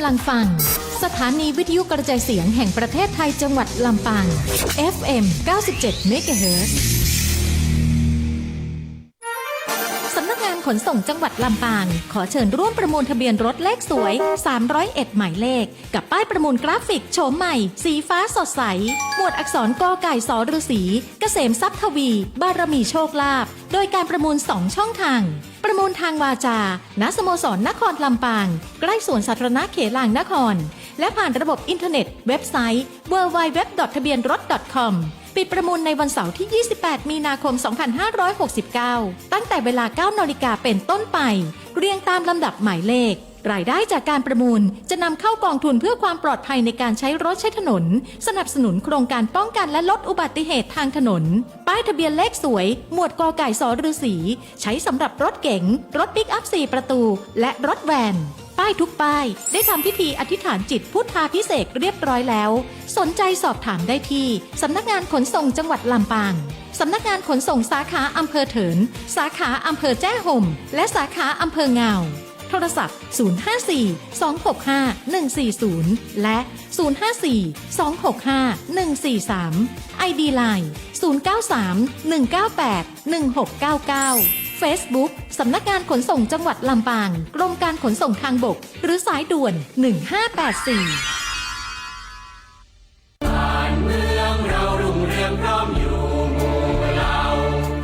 ำลังฟังสถานีวิทยุกระจายเสียงแห่งประเทศไทยจังหวัดลำปาง FM 97 MHz สำนักงานขนส่งจังหวัดลำปางขอเชิญร่วมประมูลทะเบียนรถเลขสวย301หมายเลขกับป้ายประมูลกราฟิกโฉมใหม่สีฟ้าสดใสหมวดอักษรกไก่สฤษีเกษมทรัพย์ทวีบารมีโชคลาภโดยการประมูล2ช่องทางประมูลทางวาจาณสโมสรนครลำปางใกล้สวนสาธารณะเขลางนครและผ่านระบบอินเทอร์เน็ตเว็บไซต์ www.ทะเบียนรถ ปิดประมูลในวันเสาร์ที่ 28 มีนาคม 2569 ตั้งแต่เวลา 9 นาฬิกาเป็นต้นไปเรียงตามลำดับหมายเลขรายได้จากการประมูลจะนำเข้ากองทุนเพื่อความปลอดภัยในการใช้รถใช้ถนนสนับสนุนโครงการป้องกันและลดอุบัติเหตุทางถนนป้ายทะเบียนเลขสวยหมวดกไก่สฤษีใช้สำหรับรถเก๋งรถปิกอัพ4ประตูและรถแวนป้ายทุกป้ายได้ทำพิธีอธิษฐานจิตพุทธาภิเษกเรียบร้อยแล้วสนใจสอบถามได้ที่สำนักงานขนส่งจังหวัดลำปางสำนักงานขนส่งสาขาอำเภอเถินสาขาอำเภอแจ้ห่มและสาขาอำเภอเงาโทรศัพท์054-265-140 และ 054-265-143 ID Line 093-198-1699 Facebook สำนักงานขนส่งจังหวัดลำปางกรมการขนส่งทางบกหรือสายด่วน 1584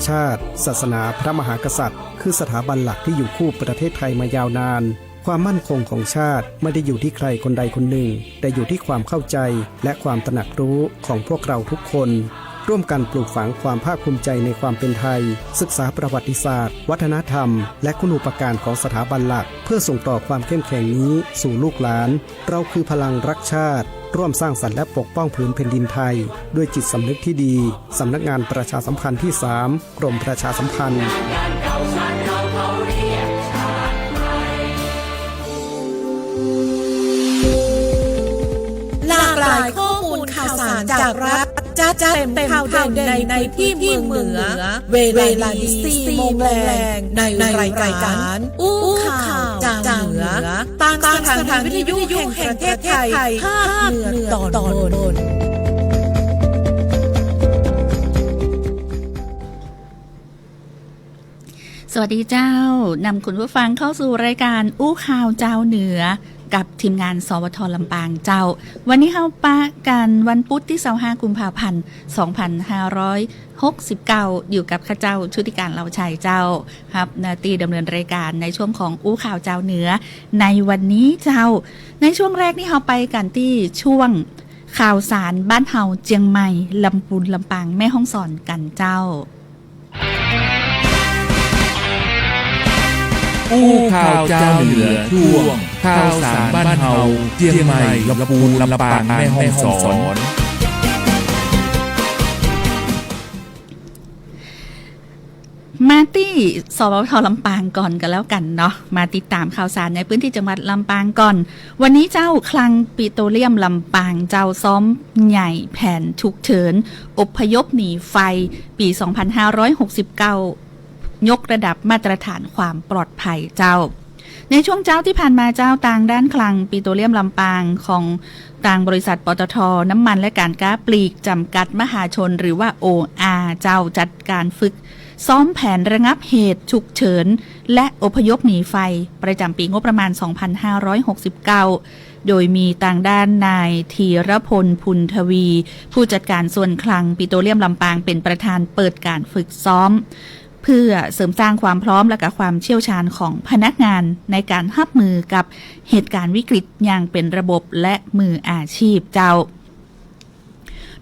ชาติศาสนาพระมหากษัตริย์คือสถาบันหลักที่อยู่คู่ประเทศไทยมายาวนานความมั่นคงของชาติไม่ได้อยู่ที่ใครคนใดคนหนึ่งแต่อยู่ที่ความเข้าใจและความตระหนักรู้ของพวกเราทุกคนร่วมกันปลูกฝังความภาคภูมิใจในความเป็นไทยศึกษาประวัติศาสตร์วัฒนธรรมและคุณูปการของสถาบันหลักเพื่อส่งต่อความเข้มแข็งนี้สู่ลูกหลานเราคือพลังรักชาติร่วมสร้างสรรค์และปกป้องผืนแผ่นดินไทยด้วยจิตสำนึกที่ดีสำนักงานประชาสัมพันธ์ที่ 3 กรมประชาสัมพันธ์หลากหลายข้อมูลข่าวสารจากรัฐจัดเต็มข่าวเด่นในที่เมืองเหนือเวลา4 โมงแรงในรายการอู้ข่าวจากเหนือตามสถานีวิทยุแห่งประเทศไทยภาคเหนือตอนบนสวัสดีเจ้านำคุณผู้ฟังเข้าสู่รายการอู้ข่าวเจ้าเหนือกับทีมงานสวทลำปางเจ้าวันนี้เข้าปะกันวันพุธที่25 กุมภาพันธ์ 2569อยู่กับข้าเจ้าชุติการเหล่าชัยเจ้าครับนาตีดำเนินรายการในช่วงของอู้ข่าวเจ้าเหนือในวันนี้เจ้าในช่วงแรกนี่เราไปกันที่ช่วงข่าวสารบ้านเฮาเจียงใหม่ลำพูนลำปางแม่ฮ่องสอนกันเจ้าอู้ข่าวเจ้าเหนือช่วงข่าวสารบ้านเฮาเจียงใหม่ลำพูนลำปางแม่ฮ่องสอนมาที่สวทลำปางก่อนกันแล้วกันเนาะมาติดตามข่าวสารในพื้นที่จังหวัดลำปางก่อนวันนี้เจ้าคลังปิโตรเลียมลำปางเจ้าซ้อมใหญ่แผนฉุกเฉินอพยพหนีไฟปี 2569ยกระดับมาตรฐานความปลอดภัยเจ้าในช่วงเจ้าที่ผ่านมาเจ้าต่างด้านคลังปิโตรเลียมลำปางของต่างบริษัทปตท.น้ำมันและการค้าปลีกจำกัดมหาชนหรือว่า OR เจ้าจัดการฝึกซ้อมแผนระงับเหตุฉุกเฉินและอพยพหนีไฟประจำปีงบประมาณ 2569 โดยมีต่างด้านนายธีรพลพุนทวีผู้จัดการส่วนคลังปิโตรเลียมลำปางเป็นประธานเปิดการฝึกซ้อมเพื่อเสริมสร้างความพร้อมและกับความเชี่ยวชาญของพนักงานในการรับมือกับเหตุการณ์วิกฤตอย่างเป็นระบบและมืออาชีพเจ้า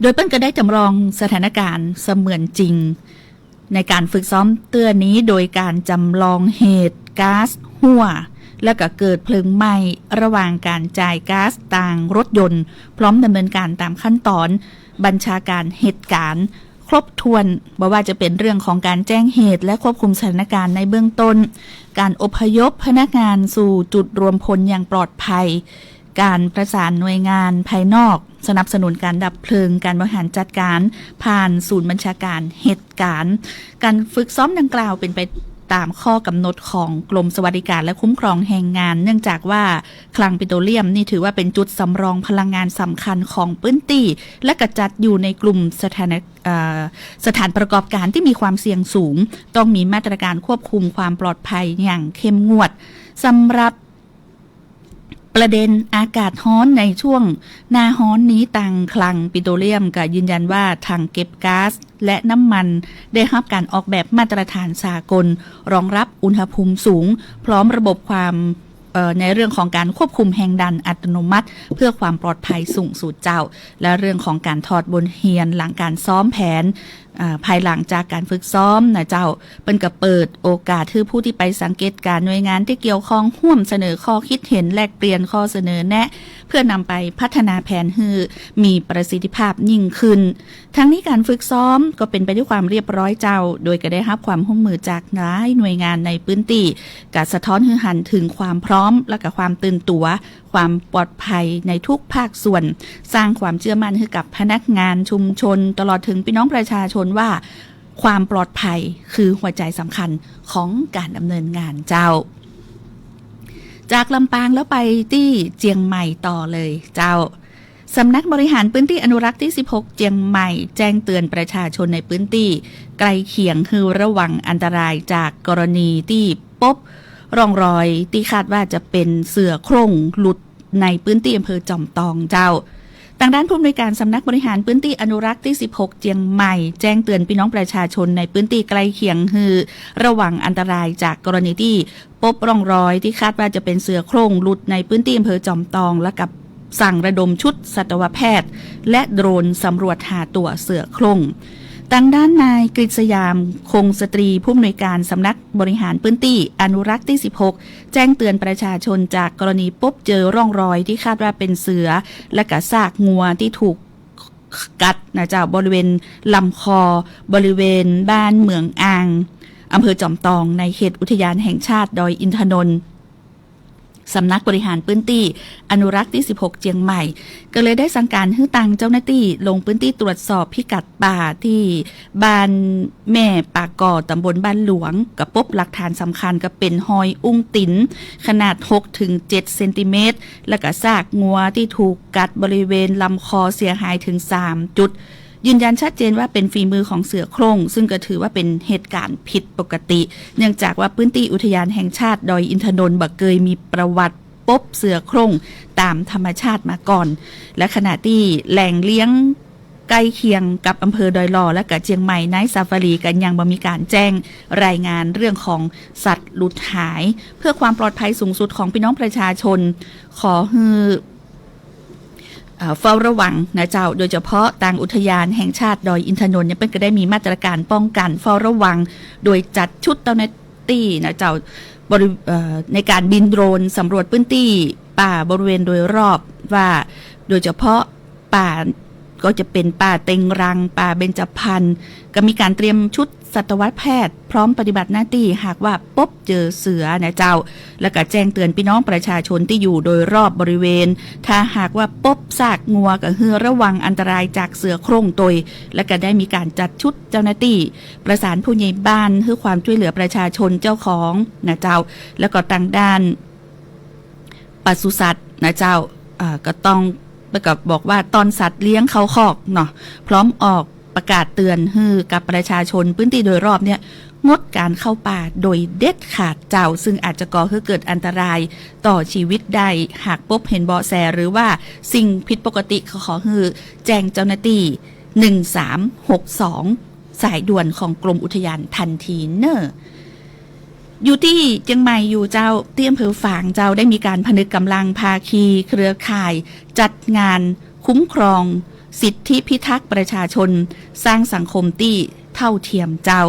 โดยเปิ้ลก็ได้จำลองสถานการณ์เสมือนจริงในการฝึกซ้อมเตือนนี้โดยการจำลองเหตุก๊าซรั่วและก็เกิดเพลิงไหม้ระหว่างการจ่ายก๊าซต่างรถยนต์พร้อมดำเนินการตามขั้นตอนบัญชาการเหตุการณ์ครบถ้วนบ่ว่าจะเป็นเรื่องของการแจ้งเหตุและควบคุมสถานการณ์ในเบื้องต้นการอพยพพนักงานสู่จุดรวมพลอย่างปลอดภัยการประสานหน่วยงานภายนอกสนับสนุนการดับเพลิงการบริหารจัดการผ่านศูนย์บัญชาการเหตุการณ์การฝึกซ้อมดังกล่าวเป็นไป ตามข้อกำหนดของกรมสวัสดิการและคุ้มครองแรงงานเนื่องจากว่าคลังปิโตรเลียมนี่ถือว่าเป็นจุดสำรองพลังงานสำคัญของพื้นที่และกระจัดอยู่ในกลุ่มสถานประกอบการที่มีความเสี่ยงสูงต้องมีมาตรการควบคุมความปลอดภัยอย่างเข้มงวดสำหรับประเด็นอากาศร้อนในช่วงหน้าร้อนนี้ตังคลังปิโตรเลียมก็ยืนยันว่าถังเก็บก๊าซและน้ำมันได้รับการออกแบบมาตรฐานสากลรองรับอุณหภูมิสูงพร้อมระบบความในเรื่องของการควบคุมแรงดันอัตโนมัติเพื่อความปลอดภัยสูงสุดเจ้าและเรื่องของการถอดบทเรียนหลังการซ้อมแผนภายหลังจากการฝึกซ้อมนะเจ้าเป็นก็เปิดโอกาสให้ผู้ที่ไปสังเกตการหน่วยงานที่เกี่ยวข้องร่วมเสนอข้อคิดเห็นแลกเปลี่ยนข้อเสนอแนะเพื่อนำไปพัฒนาแผนให้มีประสิทธิภาพยิ่งขึ้นทั้งนี้การฝึกซ้อมก็เป็นไปด้วยความเรียบร้อยเจ้าโดยก็ได้รับความร่วมมือจากหลายหน่วยงานในพื้นที่การสะท้อนให้หันถึงความพร้อมและก็ความตื่นตัวความปลอดภัยในทุกภาคส่วนสร้างความเชื่อมั่นให้กับพนักงานชุมชนตลอดถึงพี่น้องประชาชนว่าความปลอดภัยคือหัวใจสำคัญของการดำเนินงานเจ้าจากลำปางแล้วไปที่เจียงใหม่ต่อเลยเจ้าสำนักบริหารพื้นที่อนุรักษ์ที่16เจียงใหม่แจ้งเตือนประชาชนในพื้นที่ใกล้เคียงคือระวังอันตรายจากกรณีที่พบร่องรอยที่คาดว่าจะเป็นเสือโคร่งหลุดในพื้นที่อำเภอจอมตองเจ้าทางด้านผู้อำนวยการสำนักบริหารพื้นที่อนุรักษ์ที่16เจียงใหม่แจ้งเตือนพี่น้องประชาชนในพื้นที่ใกล้เคียงคือระวังอันตรายจากกรณีที่พบร่องรอยที่คาดว่าจะเป็นเสือโคร่งหลุดในพื้นที่อำเภอจอมตองและกับสั่งระดมชุดสัตวแพทย์และโดรนสำรวจหาตัวเสือโคร่งทางด้านนายกฤษยามคงสตรีผู้อำนวยการสำนักบริหารพื้นที่อนุรักษ์ที่16แจ้งเตือนประชาชนจากกรณีพบเจอร่องรอยที่คาดว่าเป็นเสือและก็ซากงัวที่ถูกกัดนะเจ้าบริเวณลำคอบริเวณบ้านเมืองอ่างอำเภอจอมตองในเขตอุทยานแห่งชาติดอยอินทนนท์สำนักบริหารพื้นที่อนุรักษ์ที่16เจียงใหม่ก็เลยได้สั่งการให้ตั้งเจ้าหน้าที่ลงพื้นที่ตรวจสอบพิกัดป่าที่บ้านแม่ป่าก่อตำบลบ้านหลวงกับพบหลักฐานสำคัญก็เป็นหอยอุ้งติ๋นขนาด 6-7 เซนติเมตรและก็ซากงัวที่ถูกกัดบริเวณลำคอเสียหายถึง3จุดยืนยันชัดเจนว่าเป็นฝีมือของเสือโคร่งซึ่งก็ถือว่าเป็นเหตุการณ์ผิดปกติเนื่องจากว่าพื้นที่อุทยานแห่งชาติดอยอินทนนท์บ่เคยมีประวัติพบเสือโคร่งตามธรรมชาติมาก่อนและขณะที่แหล่งเลี้ยงใกล้เคียงกับอำเภอดอยลอและกับเชียงใหม่ไนท์ซาฟารีกันยังบ่มีการแจ้งรายงานเรื่องของสัตว์หลุดหายเพื่อความปลอดภัยสูงสุดของพี่น้องประชาชนขอให้เฝ้าระวังนะเจ้าโดยเฉพาะทางอุทยานแห่งชาติดอยอินทนนท์เนี่ยเป็นก็ได้มีมาตรการป้องกันเฝ้าระวังโดยจัดชุดเจ้าหน้าที่นะเจ้าในการบินโดรนสำรวจพื้นที่ป่าบริเวณโดยรอบว่าโดยเฉพาะป่าก็จะเป็นป่าเต็งรังป่าเบญจพรรณก็มีการเตรียมชุดสัตวแพทย์พร้อมปฏิบัติหน้าที่หากว่าพบเจอเสือนะเจ้าแล้วก็แจ้งเตือนพี่น้องประชาชนที่อยู่โดยรอบบริเวณถ้าหากว่าพบซากงัวก็ให้ระวังอันตรายจากเสือโคร่งตยและก็ได้มีการจัดชุดเจ้าหน้าที่ประสานผู้ใหญ่บ้านเพื่อความช่วยเหลือประชาชนเจ้าของนะเจ้าแล้วก็ทางด้านปศุสัตว์นะเจ้าก็ต้องประกอบบอกว่าตอนสัตว์เลี้ยงเขาคอกเนาะพร้อมออกประกาศเตือนให้กับประชาชนพื้นที่โดยรอบเนี่ยงดการเข้าป่าโดยเด็ดขาดเจ้าซึ่งอาจจะก่อให้เกิดอันตรายต่อชีวิตได้หากพบเห็นเบาะแสหรือว่าสิ่งผิดปกติขอให้แจ้งเจ้าหน้าที่1362สายด่วนของกรมอุทยานทันทีเนอะอยู่ที่เชียงใหม่อยู่เจ้าที่อำเภอฝางเจ้าได้มีการผนึกกำลังภาคีเครือข่ายจัดงานคุ้มครองสิทธิพิทักษ์ประชาชนสร้างสังคมที่เท่าเทียมเจ้า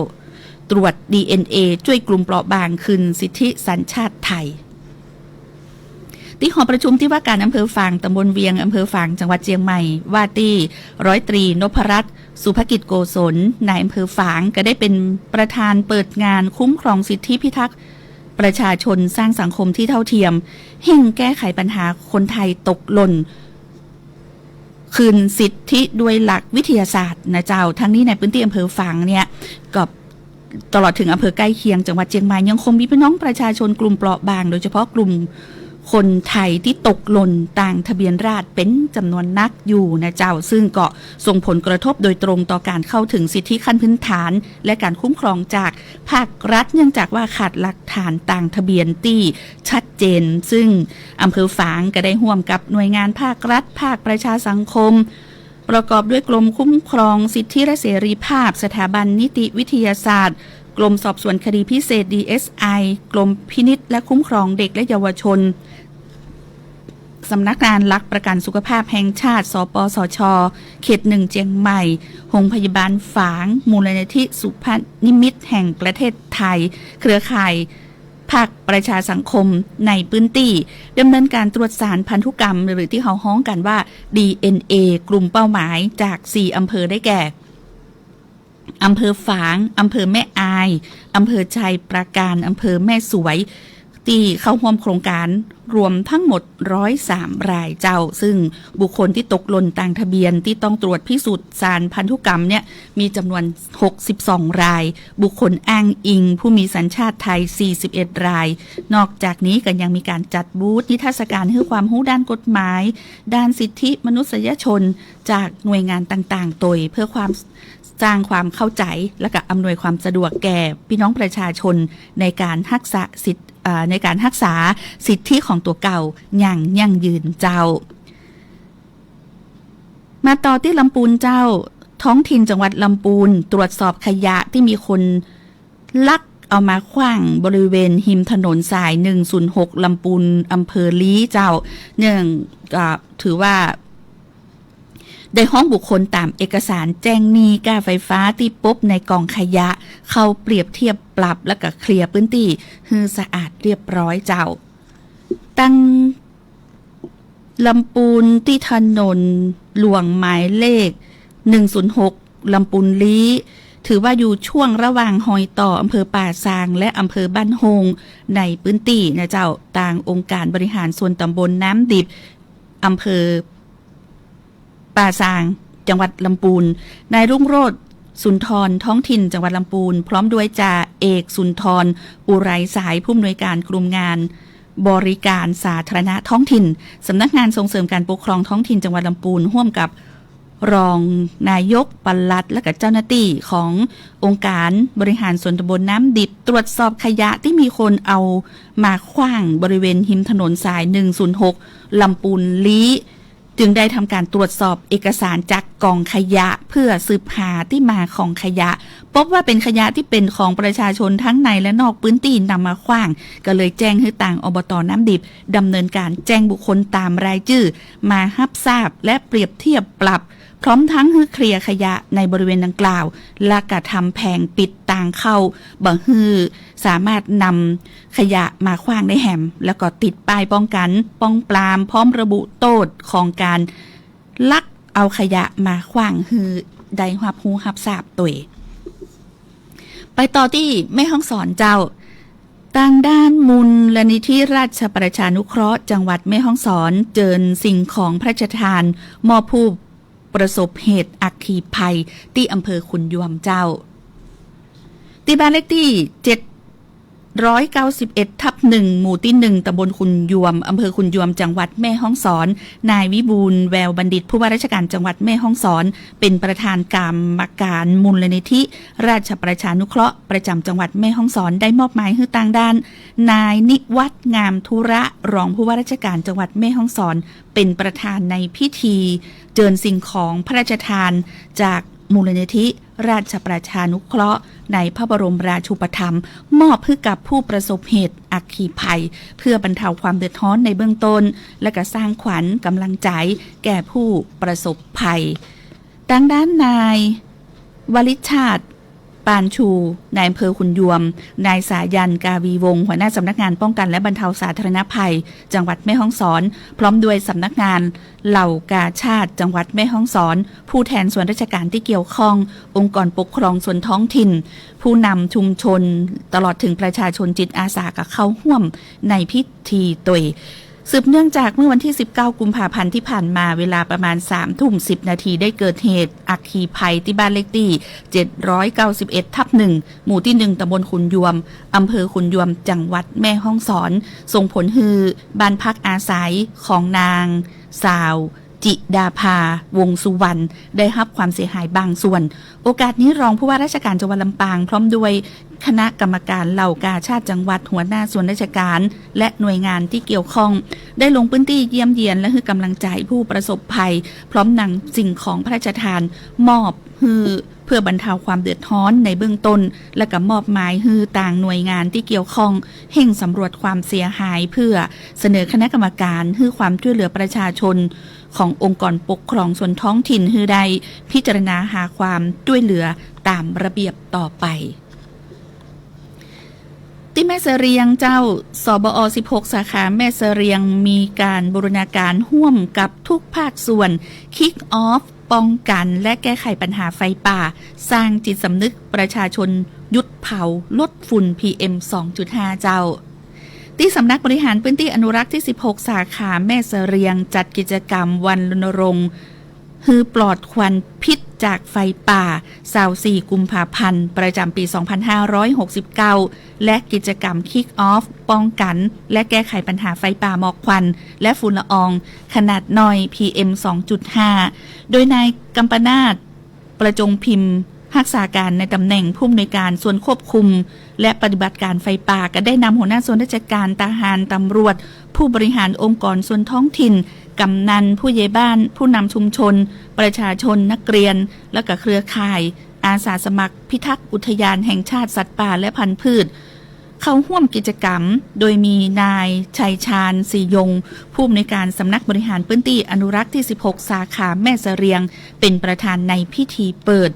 ตรวจ DNA ช่วยกลุ่มเปราะบางคืนสิทธิสัญชาติไทยที่หอประชุมที่ว่าการอำเภอฝางตำบลเวียงอำเภอฝางจังหวัดเชียงใหม่ว่าที่ร้อยตรีนพรัตน์สุภกิจโกศลนายอำเภอฝางก็ได้เป็นประธานเปิดงานคุ้มครองสิทธิพิทักษ์ประชาชนสร้างสังคมที่เท่าเทียมแห่งแก้ไขปัญหาคนไทยตกหล่นคืนสิทธิด้วยหลักวิทยาศาสตร์นะเจ้าทั้งนี้ในพื้นที่อำเภอฝางเนี่ยก็ ตลอดถึงอำเภอใกล้เคียงจังหวัดเชียงใหม่ยังคงมีพี่น้องประชาชนกลุ่มเปราะบางโดยเฉพาะกลุ่มคนไทยที่ตกหล่นต่างทะเบียนราษฎร์เป็นจำนวนนักอยู่นะเจ้าซึ่งก็ส่งผลกระทบโดยตรงต่อการเข้าถึงสิทธิขั้นพื้นฐานและการคุ้มครองจากภาครัฐเนื่องจากว่าขาดหลักฐานต่างทะเบียนที่ชัดเจนซึ่งอำเภอฝางก็ได้ร่วมกับหน่วยงานภาครัฐภาคประชาสังคมประกอบด้วยกรมคุ้มครองสิทธิและเสรีภาพสถาบันนิติวิทยาศาสตร์กรมสอบสวนคดีพิเศษ DSI กรมพินิจและคุ้มครองเด็กและเยาวชนสำนักงานหลักประกันสุขภาพแห่งชาติสปสช.เขต 1 เชียงใหม่โรงพยาบาลฝางมูลนิธิสุภนิมิตแห่งประเทศไทยเครือข่ายภาคประชาสังคมในพื้นที่ดำเนินการตรวจสารพันธุกรรมหรือที่เขาฮ้องกันว่า DNA กลุ่มเป้าหมายจาก 4 อำเภอได้แก่อำเภอฝางอำเภอแม่อายอำเภอชัยปราการอำเภอแม่สวยที่เข้าร่วมโครงการรวมทั้งหมด103 รายเจ้าซึ่งบุคคลที่ตกหล่นต่างทะเบียนที่ต้องตรวจพิสูจน์สารพันธุกรรมเนี่ยมีจำนวน62 รายบุคคลอ้างอิงผู้มีสัญชาติไทย41 รายนอกจากนี้ก็ยังมีการจัดบูธนิทรรศการให้ความรู้ด้านกฎหมายด้านสิทธิมนุษยชนจากหน่วยงานต่างๆโดยเพื่อความสร้างความเข้าใจและก็อำนวยความสะดวกแก่พี่น้องประชาชนในการรักษาสิทธิของตัวเก่าอย่างยั่งยืนเจ้ามาต่อที่ลำพูนเจ้าท้องถิ่นจังหวัดลำพูนตรวจสอบขยะที่มีคนลักเอามาขว้างบริเวณหิมถนนสาย106ลำพูนอำเภอลี้เจ้าเนื่องถือว่าได้ห้องบุคคลตามเอกสารแจ้งหนี้ค่าไฟฟ้าที่พบในกองขยะเข้าเปรียบเทียบปรับและก็เคลียร์พื้นที่ให้สะอาดเรียบร้อยเจ้าตั้งลำปูนที่ถนนหลวงหมายเลข106ลำปูนลี้ถือว่าอยู่ช่วงระหว่างหอยต่ออำเภอป่าซางและอำเภอบ้านโฮงในพื้นที่นะเจ้าต่างองค์การบริหารส่วนตำบลน้ำดิบอำเภอป่าซางจังหวัดลำพูนนายรุ่งโรจน์สุนทรท้องถิ่นจังหวัดลำพูนพร้อมด้วยจ่าเอกสุนทรอุไรสายผู้อำนวยการกลุ่มงานบริการสาธารณะท้องถิ่นสำนักงานส่งเสริมการปกครองท้องถิ่นจังหวัดลำพูนร่วมกับรองนายกปลัดและกับเจ้าหน้าที่ขององค์การบริหารส่วนตำบลน้ำดิบตรวจสอบขยะที่มีคนเอามาขว้างบริเวณหิมถนนสาย106ลำพูนลี้จึงได้ทำการตรวจสอบเอกสารจากกองขยะเพื่อสืบหาที่มาของขยะพบว่าเป็นขยะที่เป็นของประชาชนทั้งในและนอกพื้นที่นำมาขว้างก็เลยแจ้งให้ต่างอบต.น้ำดิบดำเนินการแจ้งบุคคลตามรายชื่อมารับทราบและเปรียบเทียบปรับพร้อมทั้งให้เคลียร์ขยะในบริเวณดังกล่าวและกระทำแผงปิดทางเข้าบ่ฮือสามารถนำขยะมาขว้างในแหมแล้วก็ติดป้ายป้องกันป้องปรามพร้อมระบุโทษของการลักเอาขยะมาขว้างฮือได้รับรู้รับทราบตัวไปต่อที่แม่ฮ่องสอนเจ้าทางด้านมูลนิธิราชประชานุเคราะห์จังหวัดแม่ฮ่องสอนเจิญสิ่งของพระราชทานมอบผู้ประสบเหตุอัคคีภัยที่อำเภอขุนยวมเจ้าที่บ้านเลขที่791/1หมู่ที่1ตำบลขุนยวมอำเภอขุนยวมจังหวัดแม่ฮ่องสอนนายวิบูลย์แววบัณฑิตผู้ว่าราชการจังหวัดแม่ฮ่องสอนเป็นประธานกรรมการมูลนิธิราชประชานุเคราะห์ประจำจังหวัดแม่ฮ่องสอนได้มอบหมายให้ต่างด้านนายนิวัฒน์งามธุระรองผู้ว่าราชการจังหวัดแม่ฮ่องสอนเป็นประธานในพิธีเจิญสิ่งของพระราชทานจากมูลนิธิราชประชานุเคราะห์ในพระบรมราชูปถัมภ์มอบให้กับผู้ประสบเหตุอัคคีภัยเพื่อบรรเทาความเดือดร้อนในเบื้องต้นและก็สร้างขวัญกำลังใจแก่ผู้ประสบภัยดังด้านนายวลิชาติปานชูนายอำเภอขุนยวมนายสายันกาวีวงศ์หัวหน้าสำนักงานป้องกันและบรรเทาสาธารณภัยจังหวัดแม่ฮ่องสอนพร้อมด้วยสำนักงานเหล่ากาชาติจังหวัดแม่ฮ่องสอนผู้แทนส่วนราชการที่เกี่ยวข้ององค์กรปกครองส่วนท้องถิ่นผู้นำชุมชนตลอดถึงประชาชนจิตอาสากับเข้าร่วมในพิธีโดย สืบเนื่องจากเมื่อวันที่19กุมภาพันธ์ที่ผ่านมาเวลาประมาณ3:10 นาทีได้เกิดเหตุอัคคีภัยที่บ้านเลขที่791/1หมู่ที่1ตำบลขุนยวมอำเภอขุนยวมจังหวัดแม่ฮ่องสอนส่งผลให้บ้านพักอาศัยของนางสาวจิดาภาวงสุวรรณได้รับความเสียหายบางส่วนโอกาสนี้รองผู้ว่าราชการจังหวัดลำปางพร้อมด้วยคณะกรรมการเหล่ากาชาติจังหวัดหัวหน้าส่วนราชการและหน่วยงานที่เกี่ยวข้องได้ลงพื้นที่เยี่ยมเยียนและให้กำลังใจผู้ประสบภัยพร้อมนำสิ่งของพระราชทานมอบเพื่อบรรเทาความเดือดร้อนในเบื้องต้นและก็มอบหมายให้ต่างหน่วยงานที่เกี่ยวข้องเร่งสำรวจความเสียหายเพื่อเสนอคณะกรรมการให้ความช่วยเหลือประชาชนขององค์กรปกครองส่วนท้องถิ่นให้ได้พิจารณาหาความช่วยเหลือตามระเบียบต่อไปที่แม่เสรียงเจ้าสบอ16สาขาแม่เสรียงมีการบูรณาการร่วมกับทุกภาคส่วนคิกออฟป้องกันและแก้ไขปัญหาไฟป่าสร้างจิตสำนึกประชาชนหยุดเผาลดฝุ่น PM 2.5 เจ้าที่สำนักบริหารพื้นที่อนุรักษ์ที่16สาขาแม่เสรียงจัดกิจกรรมวันรณรงค์ฮือปลอดควันพิษจากไฟป่า24กุมภาพันธ์ประจำปี2569และกิจกรรม Kick Off ป้องกันและแก้ไขปัญหาไฟป่าหมอกควันและฝุ่นละอองขนาดน้อย PM 2.5 โดยนายกัมปนาทประจงพิมพ์รักษาการในตำแหน่งผู้อำนวยการส่วนควบคุมและปฏิบัติการไฟป่าก็ได้นำหัวหน้าส่วนราชการทหารตำรวจผู้บริหารองค์กรส่วนท้องถิ่นกำนันผู้ใหญ่บ้านผู้นำชุมชนประชาชนนักเรียนและก็เครือข่ายอาสาสมัครพิทักษ์อุทยานแห่งชาติสัตว์ป่าและพันธุ์พืชเข้าร่วมกิจกรรมโดยมีนายชัยชาญศรียงผู้อำนวยการสำนักบริหารพื้นที่อนุรักษ์ที่16สาขาแม่เสรียงเป็นประธานในพิธีเปิด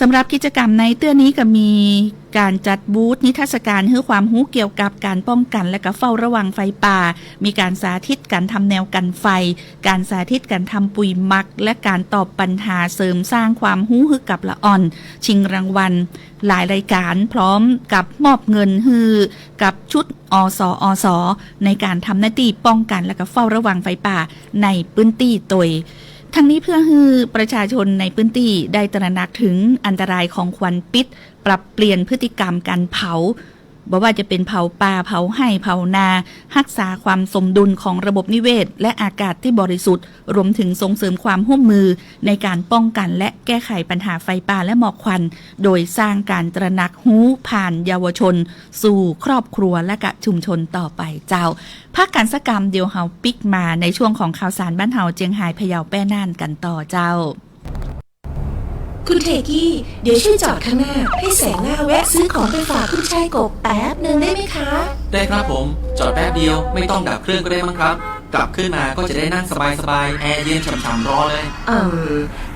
สำหรับกิจกรรมในเตื้อนี้ก็มีการจัดบูธนิทรรศการให้ความรู้เกี่ยวกับการป้องกันและก็เฝ้าระวังไฟป่ามีการสาธิตการทำแนวกันไฟการสาธิตการทำปุ๋ยหมักและการตอบปัญหาเสริมสร้างความรู้ให้กับละอ่อนชิงรางวัลหลายรายการพร้อมกับมอบเงินให้กับชุดอสในการทำหน้าที่ป้องกันและก็เฝ้าระวังไฟป่าในพื้นที่โดยทั้งนี้เพื่อให้ประชาชนในพื้นที่ได้ตระหนักถึงอันตรายของควันพิษปรับเปลี่ยนพฤติกรรมการเผาบ่ว่าจะเป็นเผาป่าเผาไร่เผานารักษาความสมดุลของระบบนิเวศและอากาศที่บริสุทธิ์รวมถึงส่งเสริมความร่วมมือในการป้องกันและแก้ไขปัญหาไฟป่าและหมอกควันโดยสร้างการตระหนักรู้ผ่านเยาวชนสู่ครอบครัวและกะชุมชนต่อไปเจ้าภาคการกรรมเดียวเฮาปิกมาในช่วงของข่าวสารบ้านเฮาเจียงไฮ้พะเยาแป้น่านกันต่อเจ้าคุณเทกี้เดี๋ยวช่วยจอดข้างหน้าให้แสงหน้าแวะซื้อของไปฝากคุณชายกบแป๊บนึงได้ไหมคะได้ครับผมจอดแป๊บเดียวไม่ต้องดับเครื่องก็ได้มั้งครับกลับขึ้นมาก็จะได้นั่งสบายๆแอร์เย็นฉ่ำๆรอเลย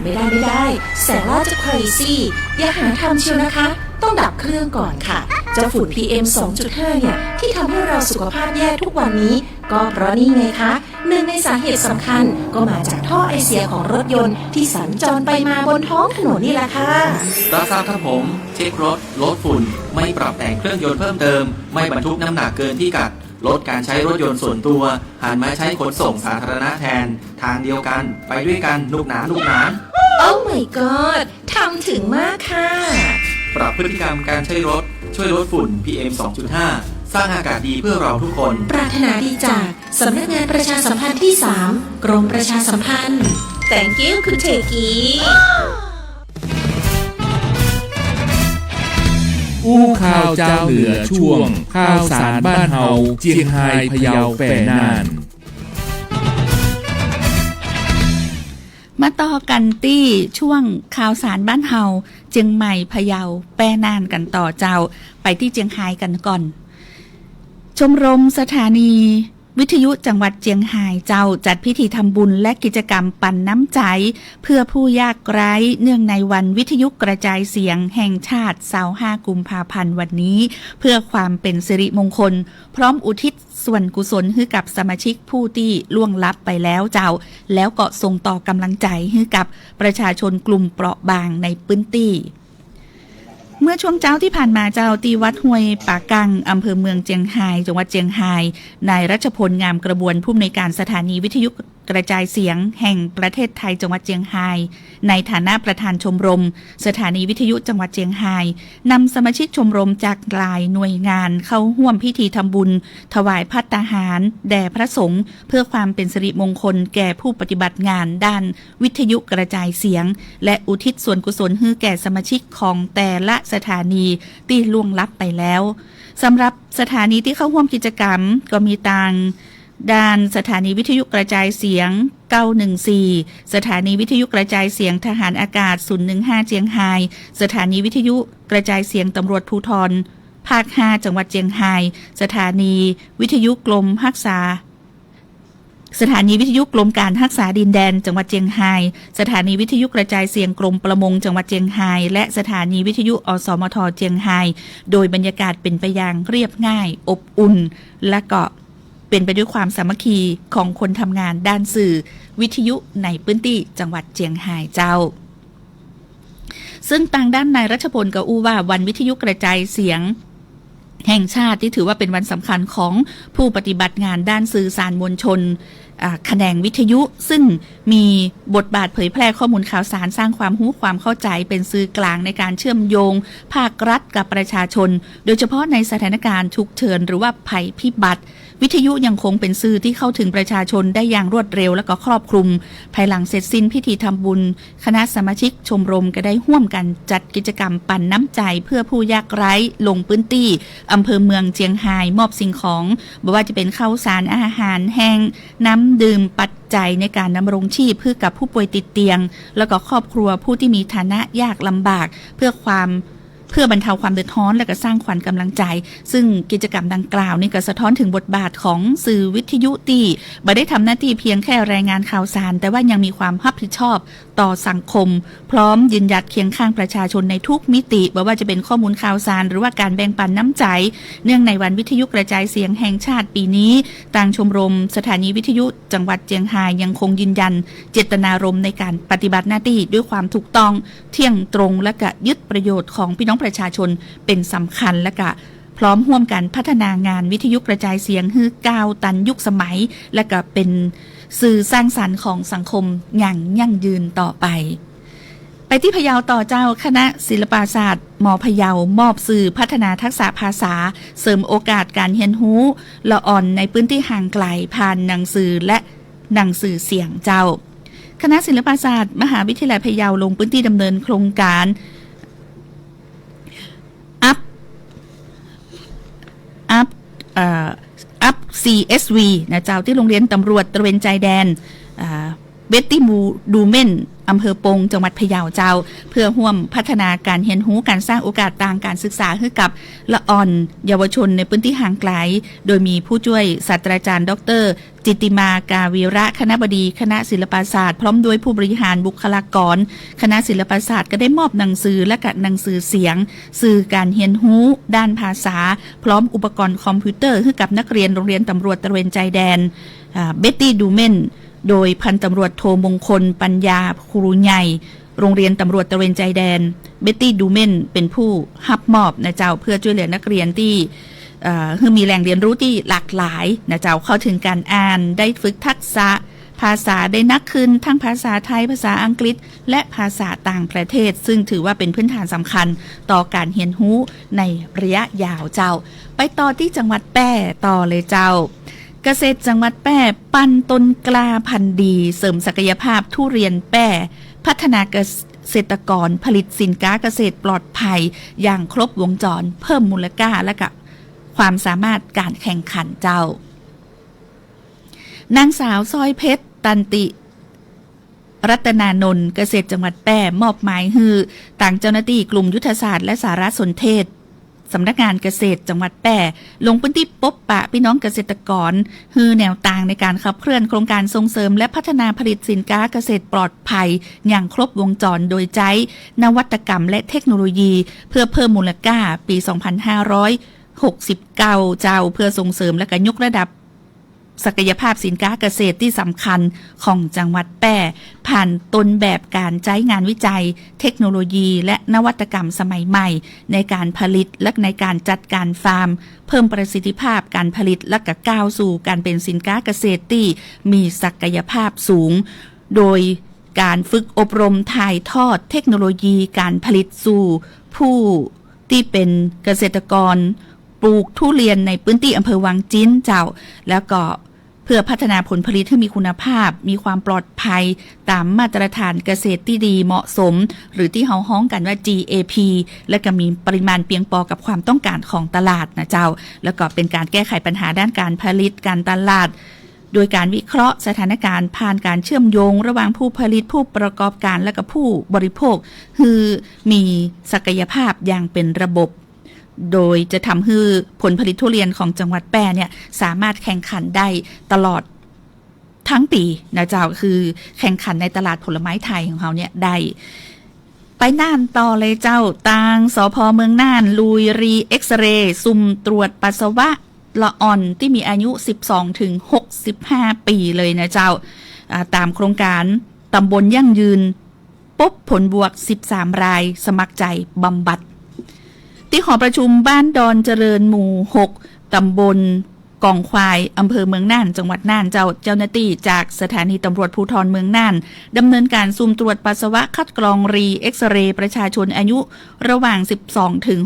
ไม่ได้แสงล่าจะใครซี่อย่าหาทำเชียวนะคะต้องดับเครื่องก่อนค่ะเจ้าฝุ่น PM 2.5 เนี่ยที่ทำให้เราสุขภาพแย่ทุกวันนี้ก็เพราะนี่ไงคะหนึ่งในสาเหตุสำคัญก็มาจากท่อไอเสียของรถยนต์ที่สัญจรไปมาบนท้องถนนนี่แหละค่ะรับทราบครับผมเช็ครถลดฝุ่นไม่ปรับแต่งเครื่องยนต์เพิ่มเติมไม่บรรทุกน้ำหนักเกินที่กัดลดการใช้รถยนต์ส่วนตัวหันมาใช้ขนส่งสาธารณะแทนทางเดียวกันไปด้วยกันลูกหนานโอ้ my god ทำถึงมากค่ะปรับพฤติกรรมการใช้รถช่วยลดฝุ่น PM 2.5 สร้างอากาศดีเพื่อเราทุกคนปรารถนาดีจากสำนักงานประชาสัมพันธ์ที่3กรมประชาสัมพันธ์ Thank you คุณเทกี้อู้ข่าวเจ้าเหนือช่วงข่าวสารบ้านเฮาเจียงไฮ้พะเยาแป้น่านมาต่อกันที่ช่วงข่าวสารบ้านเฮาเจียงใหม่พะเยาแป้น่านกันต่อเจ้าไปที่เจียงไฮ้กันก่อนชมรมสถานีวิทยุจังหวัดเจียงไฮ้เจ้าจัดพิธีทำบุญและกิจกรรมปันน้ำใจเพื่อผู้ยากไร้เนื่องในวันวิทยุกระจายเสียงแห่งชาติ25กุมภาพันธ์วันนี้เพื่อความเป็นสิริมงคลพร้อมอุทิศส่วนกุศลให้กับสมาชิกผู้ที่ล่วงลับไปแล้วเจ้าแล้วก็ส่งต่อกำลังใจให้กับประชาชนกลุ่มเปราะบางในพื้นที่ เมื่อช่วงเช้าที่ผ่านมาเจ้าตีวัดห้วยป่ากังอำเภอเมืองเจียงไฮ้จังหวัดเจียงไฮ้นายรัชพลงามกระบวนผู้อำนวยการสถานีวิทยุกระจายเสียงแห่งประเทศไทยจังหวัดเจียงไฮ้ในฐานะประธานชมรมสถานีวิทยุจังหวัดเจียงไฮ้นำสมาชิกชมรมจากหลายหน่วยงานเข้าร่วมพิธีทำบุญถวายภัตตาหารแด่พระสงฆ์เพื่อความเป็นสิริมงคลแก่ผู้ปฏิบัติงานด้านวิทยุกระจายเสียงและอุทิศส่วนกุศลให้แก่สมาชิกของแต่ละสถานีที่ล่วงลับไปแล้วสำหรับสถานีที่เข้าร่วมกิจกรรมก็มีด้านสถานีวิทยุกระจายเสียง914สถานีวิทยุกระจายเสียงทหารอากาศ015เจียงไฮ้สถานีวิทยุกระจายเสียงตำรวจภูธรภาค5จังหวัดเจียงไฮ้สถานีวิทยุกรมรักษาสถานีวิทยุกรมการรักษาดินแดนจังหวัดเจียงไฮ้สถานีวิทยุกระจายเสียงกรมประมงจังหวัดเจียงไฮ้และสถานีวิทยุอสมทเจียงไฮ้โดยบรรยากาศเป็นไปอย่างเรียบง่ายอบอุ่นและก็เป็นไปด้วยความสามัคคีของคนทำงานด้านสื่อวิทยุในพื้นที่จังหวัดเจียงไฮ้เจ้าซึ่งทางด้านนายรัชพลก็อู้ว่าวันวิทยุกระจายเสียงแห่งชาติที่ถือว่าเป็นวันสำคัญของผู้ปฏิบัติงานด้านสื่อสารมวลชนแขนงวิทยุซึ่งมีบทบาทเผยแพร่ข้อมูลข่าวสารสร้างความรู้ความเข้าใจเป็นสื่อกลางในการเชื่อมโยงภาครัฐกับประชาชนโดยเฉพาะในสถานการณ์ฉุกเฉินหรือว่าภัยพิบัติวิทยุยังคงเป็นสื่อที่เข้าถึงประชาชนได้อย่างรวดเร็วและก็ครอบคลุมภายหลังเสร็จสิ้นพิธีทำบุญคณะสมาชิกชมรมก็ได้ร่วมกันจัดกิจกรรมปั่นน้ำใจเพื่อผู้ยากไร้ลงพื้นที่อำเภอเมืองเจียงไฮ้มอบสิ่งของไม่ว่าจะเป็นข้าวสารอาหารแห้งน้ำดื่มปัจจัยในการดำรงชีพเพื่อกับผู้ป่วยติดเตียงแล้วก็ครอบครัวผู้ที่มีฐานะยากลำบากเพื่อบรรเทาความเดือดร้อนและก็สร้างขวัญกำลังใจซึ่งกิจกรรมดังกล่าวนี่ก็สะท้อนถึงบทบาทของสื่อวิทยุที่ไม่ได้ทำหน้าที่เพียงแค่รายงานข่าวสารแต่ว่ายังมีความรับผิดชอบต่อสังคมพร้อมยืนหยัดเคียงข้างประชาชนในทุกมิติไม่ว่าจะเป็นข้อมูลข่าวสารหรือว่าการแบ่งปันน้ำใจเนื่องในวันวิทยุกระจายเสียงแห่งชาติปีนี้ทางชมรมสถานีวิทยุจังหวัดเจียงไฮ้ยังคงยืนยันเจตนารมณ์ในการปฏิบัติหน้าที่ด้วยความถูกต้องเที่ยงตรงและก็ยึดประโยชน์ของพี่น้องประชาชนเป็นสำคัญและก็พร้อมร่วมกันพัฒนางานวิทยุกระจายเสียงให้ก้าวตันยุคสมัยและก็เป็นสื่อสร้างสรรค์ของสังคมอย่างยั่งยืนต่อไปที่พะเยาต่อเจ้าคณะศิลปศาสตร์ม.พะเยามอบสื่อพัฒนาทักษะภาษาเสริมโอกาสการเรียนรู้ละอ่อนในพื้นที่ห่างไกลผ่านหนังสือและหนังสือเสียงเจ้าคณะศิลปศาสตร์มหาวิทยาลัยพะเยาลงพื้นที่ดำเนินโครงการอัพ CSV นะเจ้าที่โรงเรียนตำรวจตระเวนชายแดนเบตตี้ดูเมนอำเภอปงจังหวัดพะเยาเจ้าเพื่อร่วมพัฒนาการเรียนรู้การสร้างโอกาสทางการศึกษาให้กับละอ่อนเยาวชนในพื้นที่ห่างไกลโดยมีผู้ช่วยศาสตราจารย์ดร.จิตติมากาวีระคณบดีคณะศิลปศาสตร์พร้อมด้วยผู้บริหารบุคลากรคณะศิลปศาสตร์ก็ได้มอบหนังสือและก็หนังสือเสียงสื่อการเรียนรู้ด้านภาษาพร้อมอุปกรณ์คอมพิวเตอร์ให้กับนักเรียนโรงเรียนตำรวจตระเวนชายแดนเบตตี้ดูเมนโดยพันตำรวจโทมงคลปัญญาครูใหญ่โรงเรียนตำรวจตระเวนชายแดนเบตตี้ดูเมนเป็นผู้รับมอบนะเจ้าเพื่อช่วยเหลือนักเรียนที่คือมีแหล่งเรียนรู้ที่หลากหลายนะเจ้าเข้าถึงการอ่านได้ฝึกทักษะภาษาได้นักขึ้นทั้งภาษาไทยภาษาอังกฤษและภาษาต่างประเทศซึ่งถือว่าเป็นพื้นฐานสำคัญต่อการเรียนรู้ในระยะยาวเจ้าไปต่อที่จังหวัดแพร่ต่อเลยเจ้าเกษตรจังหวัดแพร่ปั้นต้นกล้าพันธุ์ดีเสริมศักยภาพทุเรียนแพร่พัฒนาเกษตรกรผลิตสินค้าเกษตรปลอดภัยอย่างครบวงจรเพิ่มมูลค่าและกับความสามารถการแข่งขันเจ้านางสาวซอยเพชรตันติรัตนานนท์เกษตรจังหวัดแพร่มอบหมายให้ต่างเจ้าหน้าที่กลุ่มยุทธศาสตร์และสารสนเทศสำนักงานเกษตรจังหวัดแพร่ลงพื้นที่พบปะพี่น้องเกษตรกรฮือแนวทางในการขับเคลื่อนโครงการส่งเสริมและพัฒนาผลิตสินค้าเกษตรปลอดภัยอย่างครบวงจรโดยใช้นวัตกรรมและเทคโนโลยีเพื่อเพิ่มมูลค่าปี 2569 เจ้าเพื่อส่งเสริมและก็ยกระดับ ศักยภาพสินค้าเกษตรที่สำคัญของจังหวัดแพร่ผ่านต้นแบบการใช้งานวิจัยเทคโนโลยีและนวัตกรรมสมัยใหม่ในการผลิตและในการจัดการฟาร์มเพิ่มประสิทธิภาพการผลิตและก็ก้าวสู่การเป็นสินค้าเกษตรที่มีศักยภาพสูงโดยการฝึกอบรมถ่ายทอดเทคโนโลยีการผลิตสู่ผู้ที่เป็นเกษตรกรปลูกทุเรียนในพื้นที่อำเภอวังจิ้นเจ้าแล้วก็เพื่อพัฒนาผลผลิตให้มีคุณภาพมีความปลอดภัยตามมาตรฐานเกษตรที่ดีเหมาะสมหรือที่เฮาฮ้องกันว่า GAP และก็มีปริมาณเพียงพอกับความต้องการของตลาดนะเจ้าแล้วก็เป็นการแก้ไขปัญหาด้านการผลิตการตลาดโดยการวิเคราะห์สถานการณ์ผ่านการเชื่อมโยงระหว่างผู้ผลิตผู้ประกอบการและก็ผู้บริโภคคือมีศักยภาพอย่างเป็นระบบโดยจะทำให้ผลผลิตทุเรียนของจังหวัดแพร่เนี่ยสามารถแข่งขันได้ตลอดทั้งปีนะเจ้าคือแข่งขันในตลาดผลไม้ไทยของเขาเนี่ยได้ไปน่านต่อเลยเจ้าตางสภ.เมืองน่านลุยรีเอ็กซเรย์สุ่มตรวจปัสสาวะละอ่อนที่มีอายุ 12-65 ปีเลยนะเจ้าตามโครงการตำบลยั่งยืนพบผลบวก13รายสมัครใจบำบัดที่หอประชุมบ้านดอนเจริญหมู่6ตำบลกองควายอำเภอเมืองน่านจังหวัดน่านเจ้าหน้าที่จากสถานีตำรวจภูธรเมืองน่านดำเนินการสุ่มตรวจปัสสาวะคัดกรองรีเอ็กซเรย์ประชาชนอายุระหว่าง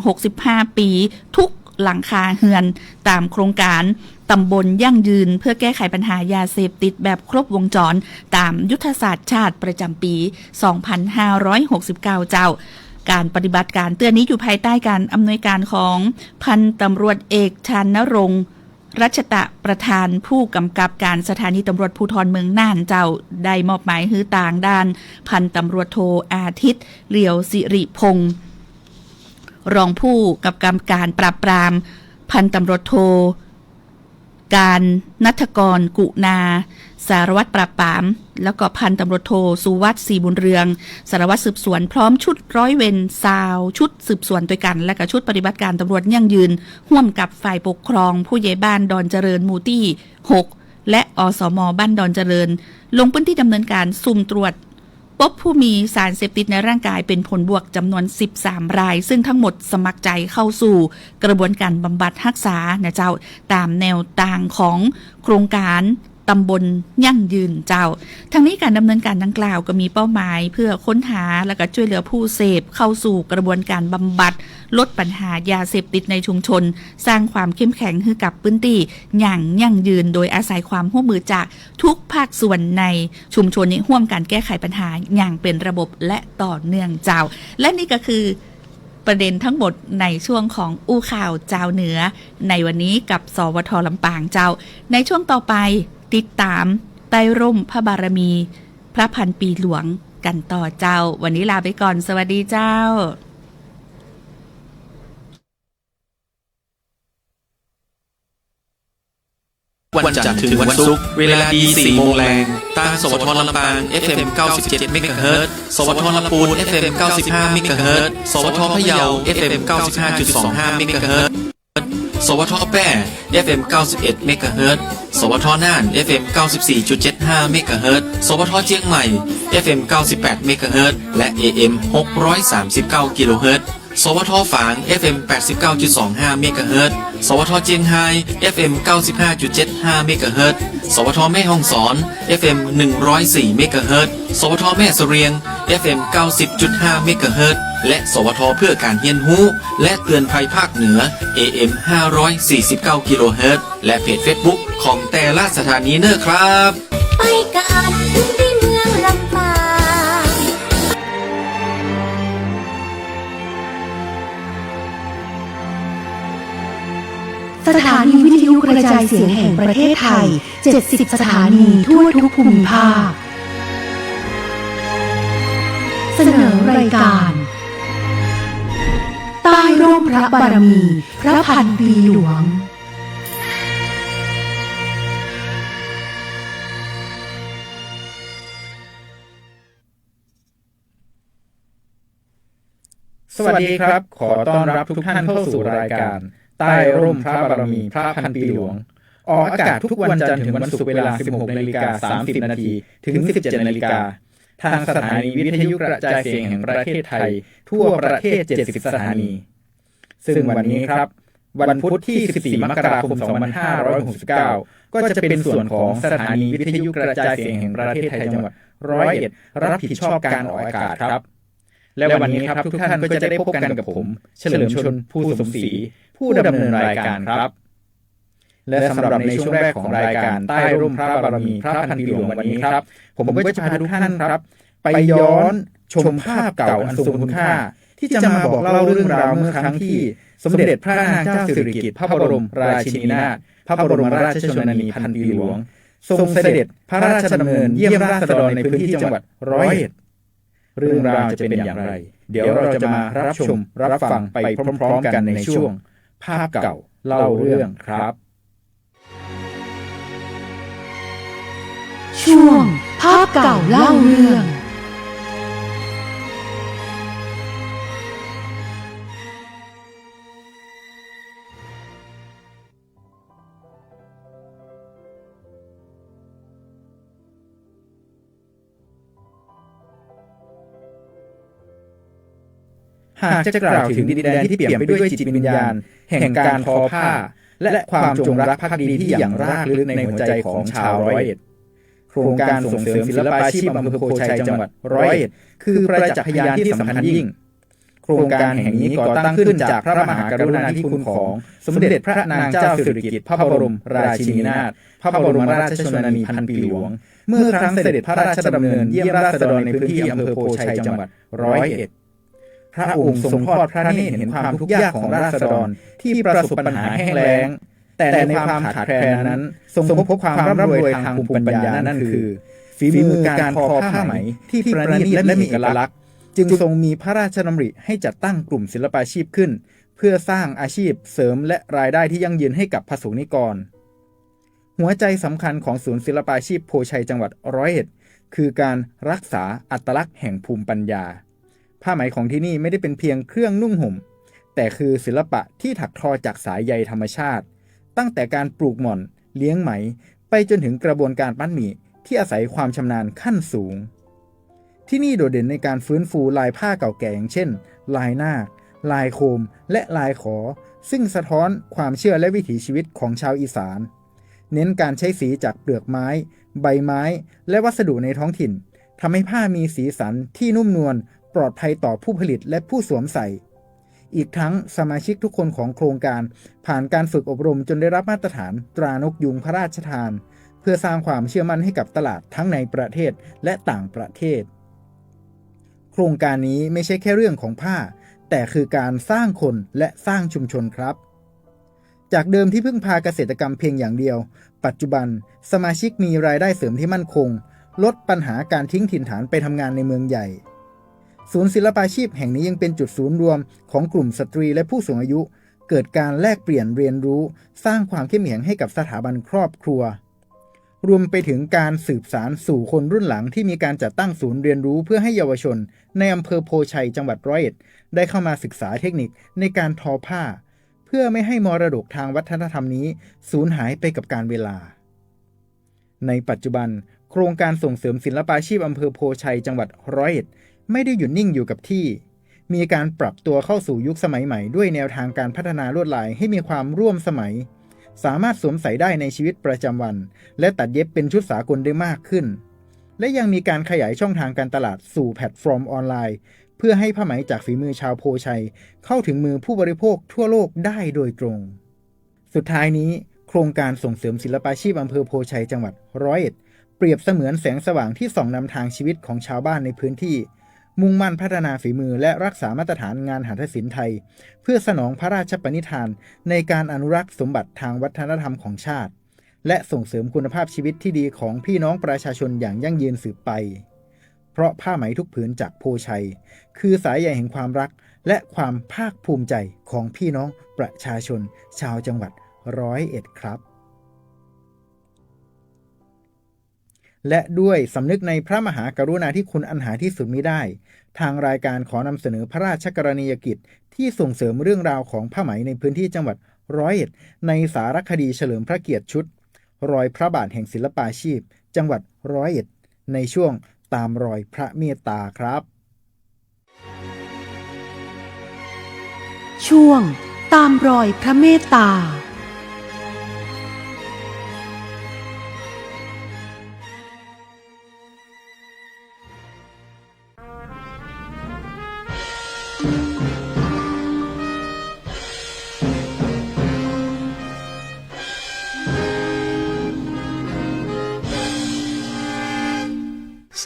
12-65 ปีทุกหลังคาเฮือนตามโครงการตำบลยั่งยืนเพื่อแก้ไขปัญหายาเสพติดแบบครบวงจรตามยุทธศาสตร์ชาติประจำปี 2569 เจ้าการปฏิบัติการเตือนนี้อยู่ภายใต้การอำนวยการของพันตำรวจเอกชานรงค์รัชตะประธานผู้กำกับการสถานีตำรวจภูธรเมืองน่านเจ้าได้มอบหมายให้ต่างด้านพันตำรวจโทอาทิตย์เหลียวสิริพงศ์รองผู้กำกับการปราบปรามพันตำรวจโทการณัฐกรกุณาสารวัตรปราบปรามแล้วก็พันตำรวจโทสุวัฒน์ศรีบุญเรืองสารวัตรสืบสวนพร้อมชุดร้อยเวรซาวชุดสืบสวนด้วยกันและก็ชุดปฏิบัติการตำรวจยั่งยืนร่วมกับฝ่ายปกครองผู้ใหญ่บ้านดอนเจริญหมู่ที่6และอสม.บ้านดอนเจริญลงพื้นที่ดำเนินการสุ่มตรวจพบผู้มีสารเสพติดในร่างกายเป็นผลบวกจำนวน13รายซึ่งทั้งหมดสมัครใจเข้าสู่กระบวนการบำบัดรักษานะเจ้าตามแนวทางของโครงการตำบลยั่งยืนเจ้าทั้งนี้การดำเนินการดังกล่าวก็มีเป้าหมายเพื่อค้นหาและก็ช่วยเหลือผู้เสพเข้าสู่กระบวนการบำบัดลดปัญหายาเสพติดในชุมชนสร้างความเข้มแข็งให้กับพื้นที่อย่างยั่งยืนโดยอาศัยความร่วมมือจากทุกภาคส่วนในชุมชนนี้ร่วมกันแก้ไขปัญหาอย่างเป็นระบบและต่อเนื่องเจ้าและนี่ก็คือประเด็นทั้งหมดในช่วงของอู้ข่าวเจ้าเหนือในวันนี้กับสวท.ลำปางเจ้าในช่วงต่อไปติดตามใต้ร่มพระบารมีพระพันปีหลวงกันต่อเจ้าวันนี้ลาไปก่อนสวัสดีเจ้าวันจันทร์ถึงวันศุกร์เวลาดี 4 โมงแรงทางสวท.ลำปาง FM 97 เมกะเฮิรตซ์สวท.ลำพูน FM 95 เมกะเฮิรตซ์สวท.พะเยา FM 95.25 เมกะเฮิรตซ์สวท.แพร่ FM 91 เมกะเฮิรตซ์สวท.น่าน FM 94.75 เมกะเฮิรตซ์สวท.เชียงใหม่ FM 98 เมกะเฮิรตซ์และ AM 639 กิโลเฮิรตซ์สวท.ฝาง FM 89.25 เมกะเฮิรตซ์สวท.เจียงไฮ้ FM 95.75 เมกะเฮิรตซ์สวท.แม่ฮ่องสอน FM 104 เมกะเฮิรตซ์สวท.แม่เสรียง FM 90.5 เมกะเฮิรตซ์และสวท.เพื่อการเรียนรู้และเตือนภัยภาคเหนือ AM 549 กิโลเฮิรตซ์และเพจ Facebook ของแต่ละสถานีเนอร์ครับไปกันที่เมืองลำปางสถานีวิทยุกระจายเสียงแห่งประเทศไทย 70 สถานีทั่วทุกภูมิภาคเสนอรายการใต้ร่มพระบารมีพระพันปีหลวงสวัสดีครับขอต้อนรับทุกท่านเข้าสู่รายการใต้ร่มพระบารมีพระพันปีหลวง ออกอากาศทุกวันจันทร์ถึงวันศุกร์เวลา 16:30 น. ถึง 17:00 น. ทางสถานีวิทยุกระจายเสียงแห่งประเทศไทยทั่วประเทศ 70 สถานี ซึ่งวันนี้ครับวันพุธที่ 14 มกราคม 2569 ก็จะเป็นส่วนของสถานีวิทยุกระจายเสียงแห่งประเทศไทยจังหวัด101รับผิดชอบการออกอากาศครับและวันนี้ครับทุกท่านก็จะได้พบกันกับผมเฉลิมชลผู้สมศรีผู้ดำเนินรายการครับและสำหรับในช่วงแรกของรายการใต้ร่มพระบารมีพระพันปีหลวงวันนี้ครับผมก็จะพาทุกท่านครับไปย้อนชมภาพเก่าอันทรงคุณค่าที่จะมาบอกเล่าเรื่องราวเมื่อครั้งที่สมเด็จพระนางเจ้าสิริกิติ์พระบรมราชินีนาถพระบรมราชชนนีพันปีหลวงทรงเสด็จพระราชดำเนินเยี่ยมราษฎรในพื้นที่จังหวัด101เรื่องราวจะเป็นอย่างไรเดี๋ยวเราจะมารับชมรับฟังไปพร้อมๆกันในช่วงภาพเก่าเล่าเรื่องครับช่วงภาพเก่าเล่าเรื่องหากจะกล่าวถึงดินแดนที่เปี่ยมไปด้วยจิตวิญญาณแห่งการทอผ้าและความจงรักภักดีที่อย่างรากลึกในหัวใจของชาว101โครงการส่งเสริมศิลปาชีพอำเภอโพชัยจังหวัด101คือประจักษ์พยานที่สำคัญยิ่งโครงการแห่งนี้ก่อตั้งขึ้นจากพระมหากรุณาธิคุณของสมเด็จพระนางเจ้าสิริกิติ์พระบรมราชินีนาถพระบรมราชชนนีพันปีหลวงเมื่อครั้งเสด็จพระราชดำเนินเยี่ยมราษฎรในพื้นที่อำเภอโพชัยจังหวัด101พระองค์ทรงทอดพระเนตรเห็นความทุกข์ยากของราษฎรที่ประสบปัญหาแห้งแล้งแต่ในความขาดแคลนนั้นทรงพบความร่ำรวยทางภูมิปัญญานั่นคือฝีมือการทอผ้าไหมที่ประณีตและมีเอกลักษณ์จึงทรงมีพระราชดำริให้จัดตั้งกลุ่มศิลปาชีพขึ้นเพื่อสร้างอาชีพเสริมและรายได้ที่ยั่งยืนให้กับประสบนิกรหัวใจสำคัญของศูนย์ศิลปาชีพโพชัยจังหวัด101คือการรักษาอัตลักษณ์แห่งภูมิปัญญาผ้าไหมของที่นี่ไม่ได้เป็นเพียงเครื่องนุ่งห่มแต่คือศิลปะที่ถักทอจากสายใยธรรมชาติตั้งแต่การปลูกหม่อนเลี้ยงไหมไปจนถึงกระบวนการปั้นหมี่ที่อาศัยความชำนาญขั้นสูงที่นี่โดดเด่นในการฟื้นฟูลายผ้าเก่าแก่อย่างเช่นลายนาคลายโคมและลายขอซึ่งสะท้อนความเชื่อและวิถีชีวิตของชาวอีสานเน้นการใช้สีจากเปลือกไม้ใบไม้และวัสดุในท้องถิ่นทำให้ผ้ามีสีสันที่นุ่มนวลปลอดภัยต่อผู้ผลิตและผู้สวมใส่อีกทั้งสมาชิกทุกคนของโครงการผ่านการฝึกอบรมจนได้รับมาตรฐานตรานกยุงพระราชทานเพื่อสร้างความเชื่อมั่นให้กับตลาดทั้งในประเทศและต่างประเทศโครงการนี้ไม่ใช่แค่เรื่องของผ้าแต่คือการสร้างคนและสร้างชุมชนครับจากเดิมที่พึ่งพาเกษตรกรรมเพียงอย่างเดียวปัจจุบันสมาชิกมีรายได้เสริมที่มั่นคงลดปัญหาการทิ้งถิ่นฐานไปทำงานในเมืองใหญ่ศูนย์ศิลปาชีพแห่งนี้ยังเป็นจุดศูนย์รวมของกลุ่มสตรีและผู้สูงอายุเกิดการแลกเปลี่ยนเรียนรู้สร้างความเข้มแข็งให้กับสถาบันครอบครัวรวมไปถึงการสืบสานสู่คนรุ่นหลังที่มีการจัดตั้งศูนย์เรียนรู้เพื่อให้เยาวชนในอำเภอโพชัยจังหวัด101ได้เข้ามาศึกษาเทคนิคในการทอผ้าเพื่อไม่ให้มรดกทางวัฒนธรรมนี้สูญหายไปกับกาลเวลาในปัจจุบันโครงการส่งเสริมศิลปาชีพอำเภอโพชัยจังหวัด101ไม่ได้หยุดนิ่งอยู่กับที่มีการปรับตัวเข้าสู่ยุคสมัยใหม่ด้วยแนวทางการพัฒนาลวดลายให้มีความร่วมสมัยสามารถสวมใส่ได้ในชีวิตประจำวันและตัดเย็บเป็นชุดสากลได้มากขึ้นและยังมีการขยายช่องทางการตลาดสู่แพลตฟอร์มออนไลน์เพื่อให้ผ้าไหมจากฝีมือชาวโพชัยเข้าถึงมือผู้บริโภคทั่วโลกได้โดยตรงสุดท้ายนี้โครงการส่งเสริมศิลปาชีพอำเภอโพชัยจังหวัด101เปรียบเสมือนแสงสว่างที่ส่องนำทางชีวิตของชาวบ้านในพื้นที่มุ่งมั่นพัฒนาฝีมือและรักษามาตรฐานงานหัตถศิลป์ไทยเพื่อสนองพระราชปณิธานในการอนุรักษ์สมบัติทางวัฒนธรรมของชาติและส่งเสริมคุณภาพชีวิตที่ดีของพี่น้องประชาชนอย่างยั่งยืนสืบไปเพราะผ้าไหมทุกผืนจากโพชัยคือสายใยแห่งความรักและความภาคภูมิใจของพี่น้องประชาชนชาวจังหวัด101ครับและด้วยสำนึกในพระมหากรุณาธิคุณอันหาที่สุดมิได้ทางรายการขอนำเสนอพระราชกรณียกิจที่ส่งเสริมเรื่องราวของผ้าไหมในพื้นที่จังหวัด101ในสารคดีเฉลิมพระเกียรติชุด รอยพระบาทแห่งศิลปาชีพจังหวัดร้อยเอ็ดในช่วงตามรอยพระเมตตาครับช่วงตามรอยพระเมตตา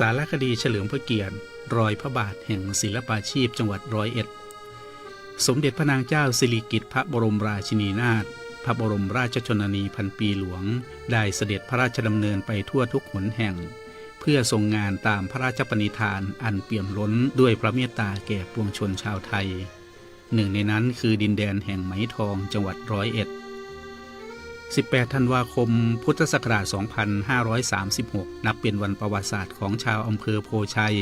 สารคดีเฉลิมพระเกียรติรอยพระบาทแห่งศิลปาชีพจังหวัดร้อยเอ็ดสมเด็จพระนางเจ้าสิริกิติ์พระบรมราชินีนาถพระบรมราชชนนีพันปีหลวงได้เสด็จพระราชดำเนินไปทั่วทุกหนแห่งเพื่อทรงงานตามพระราชปณิธานอันเปี่ยมล้นด้วยพระเมตตาแก่ปวงชนชาวไทยหนึ่งในนั้นคือดินแดนแห่งไหมทองจังหวัดร้อยเอ็ด18 ธันวาคม พุทธศักราช 2536 นับเป็นวันประวัติศาสตร์ของชาวอำเภอโพชัย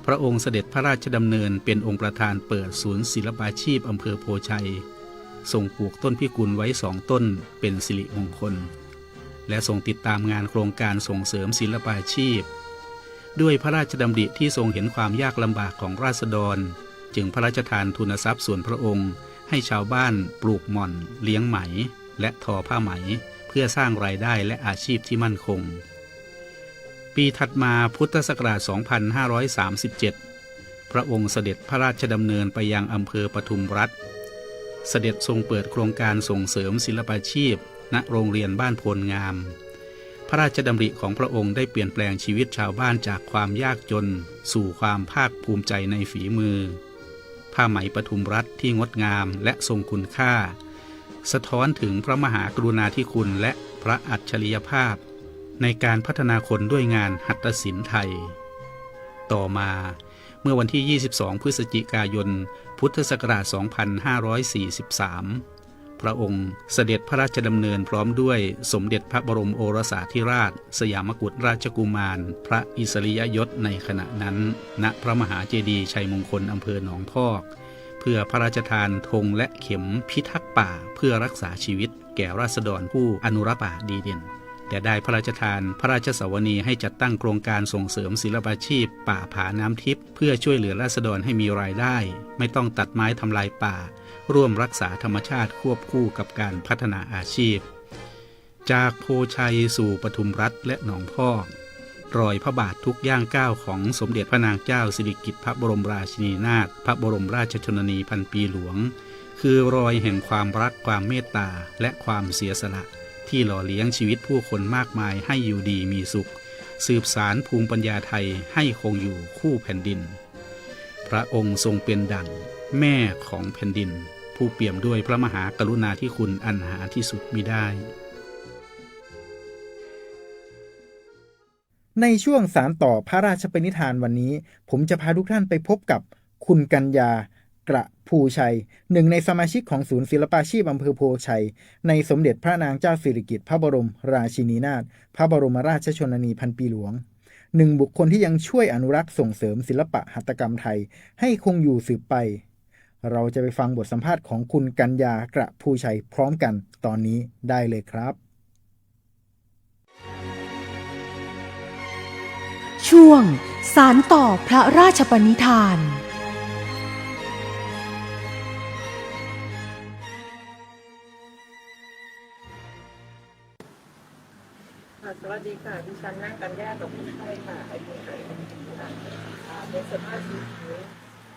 พระองค์เสด็จพระราชดำเนินเป็นองค์ประธานเปิดศูนย์ศิลปาชีพอำเภอโพชัยทรงปลูกต้นพิกุลไว้2 ต้นเป็นสิริมงคลและทรงติดตามงานโครงการส่งเสริมศิลปาชีพด้วยพระราชดำริที่ทรงเห็นความยากลำบากของราษฎรจึงพระราชทานทุนทรัพย์ส่วนพระองค์ให้ชาวบ้านปลูกหม่อนเลี้ยงไหมและทอผ้าไหมเพื่อสร้างรายได้และอาชีพที่มั่นคงปีถัดมาพุทธศักราช 2537 พระองค์เสด็จพระราชดำเนินไปยังอำเภอปทุมรัฐเสด็จทรงเปิดโครงการส่งเสริมศิลปาชีพณโรงเรียนบ้านโพลงามพระราชดำริของพระองค์ได้เปลี่ยนแปลงชีวิตชาวบ้านจากความยากจนสู่ความภาคภูมิใจในฝีมือผ้าไหมปทุมรัฐที่งดงามและทรงคุณค่าสะท้อนถึงพระมหากรุณาธิคุณและพระอัจฉริยภาพในการพัฒนาคนด้วยงานหัตถศิลป์ไทยต่อมาเมื่อวันที่ 22 พฤศจิกายน พุทธศักราช 2543 พระองค์เสด็จพระราชดำเนินพร้อมด้วยสมเด็จพระบรมโอรสาธิราชสยามกุฎราชกุมารพระอิสริยยศในขณะนั้นณพระมหาเจดีย์ชัยมงคลอำเภอหนองพอกเพื่อพระราชทานธงและเข็มพิทักษ์ป่าเพื่อรักษาชีวิตแก่ราษฎรผู้อนุรักษ์ป่าดีเด่นแต่ได้พระราชทานพระราชสวนีให้จัดตั้งโครงการส่งเสริมศิลปาชีพป่าผาน้ำทิพย์เพื่อช่วยเหลือราษฎรให้มีรายได้ไม่ต้องตัดไม้ทำลายป่าร่วมรักษาธรรมชาติควบคู่กับการพัฒนาอาชีพจากโพชัยสู่ปทุมรัฐและหนองพอกรอยพระบาททุกย่างก้าวของสมเด็จพระนางเจ้าสิริกิติ์พระบรมราชินีนาถพระบรมราชชนนีพันปีหลวงคือรอยแห่งความรักความเมตตาและความเสียสละที่หล่อเลี้ยงชีวิตผู้คนมากมายให้อยู่ดีมีสุขสืบสานภูมิปัญญาไทยให้คงอยู่คู่แผ่นดินพระองค์ทรงเป็นดั่งแม่ของแผ่นดินผู้เปี่ยมด้วยพระมหากรุณาธิคุณอันหาที่สุดมิได้ในช่วงสานต่อพระราชปณิธานวันนี้ผมจะพาทุกท่านไปพบกับคุณกัญญากระภูชัยหนึ่งในสมาชิกของศูนย์ศิลปาชีพอำเภอโพชัยในสมเด็จพระนางเจ้าสิริกิติ์พระบรมราชินีนาถพระบรมราชชนนีพันปีหลวงหนึ่งบุคคลที่ยังช่วยอนุรักษ์ส่งเสริมศิลปะหัตถกรรมไทยให้คงอยู่สืบไปเราจะไปฟังบทสัมภาษณ์ของคุณกัญญากระภูชัยพร้อมกันตอนนี้ได้เลยครับช่วงสานต่อพระราชปณิธานสวัสดีค่ะดิฉันนั่งกัญญากับผู้ช่วยค่ะอายุ50ค่ะเป็นสมาชิก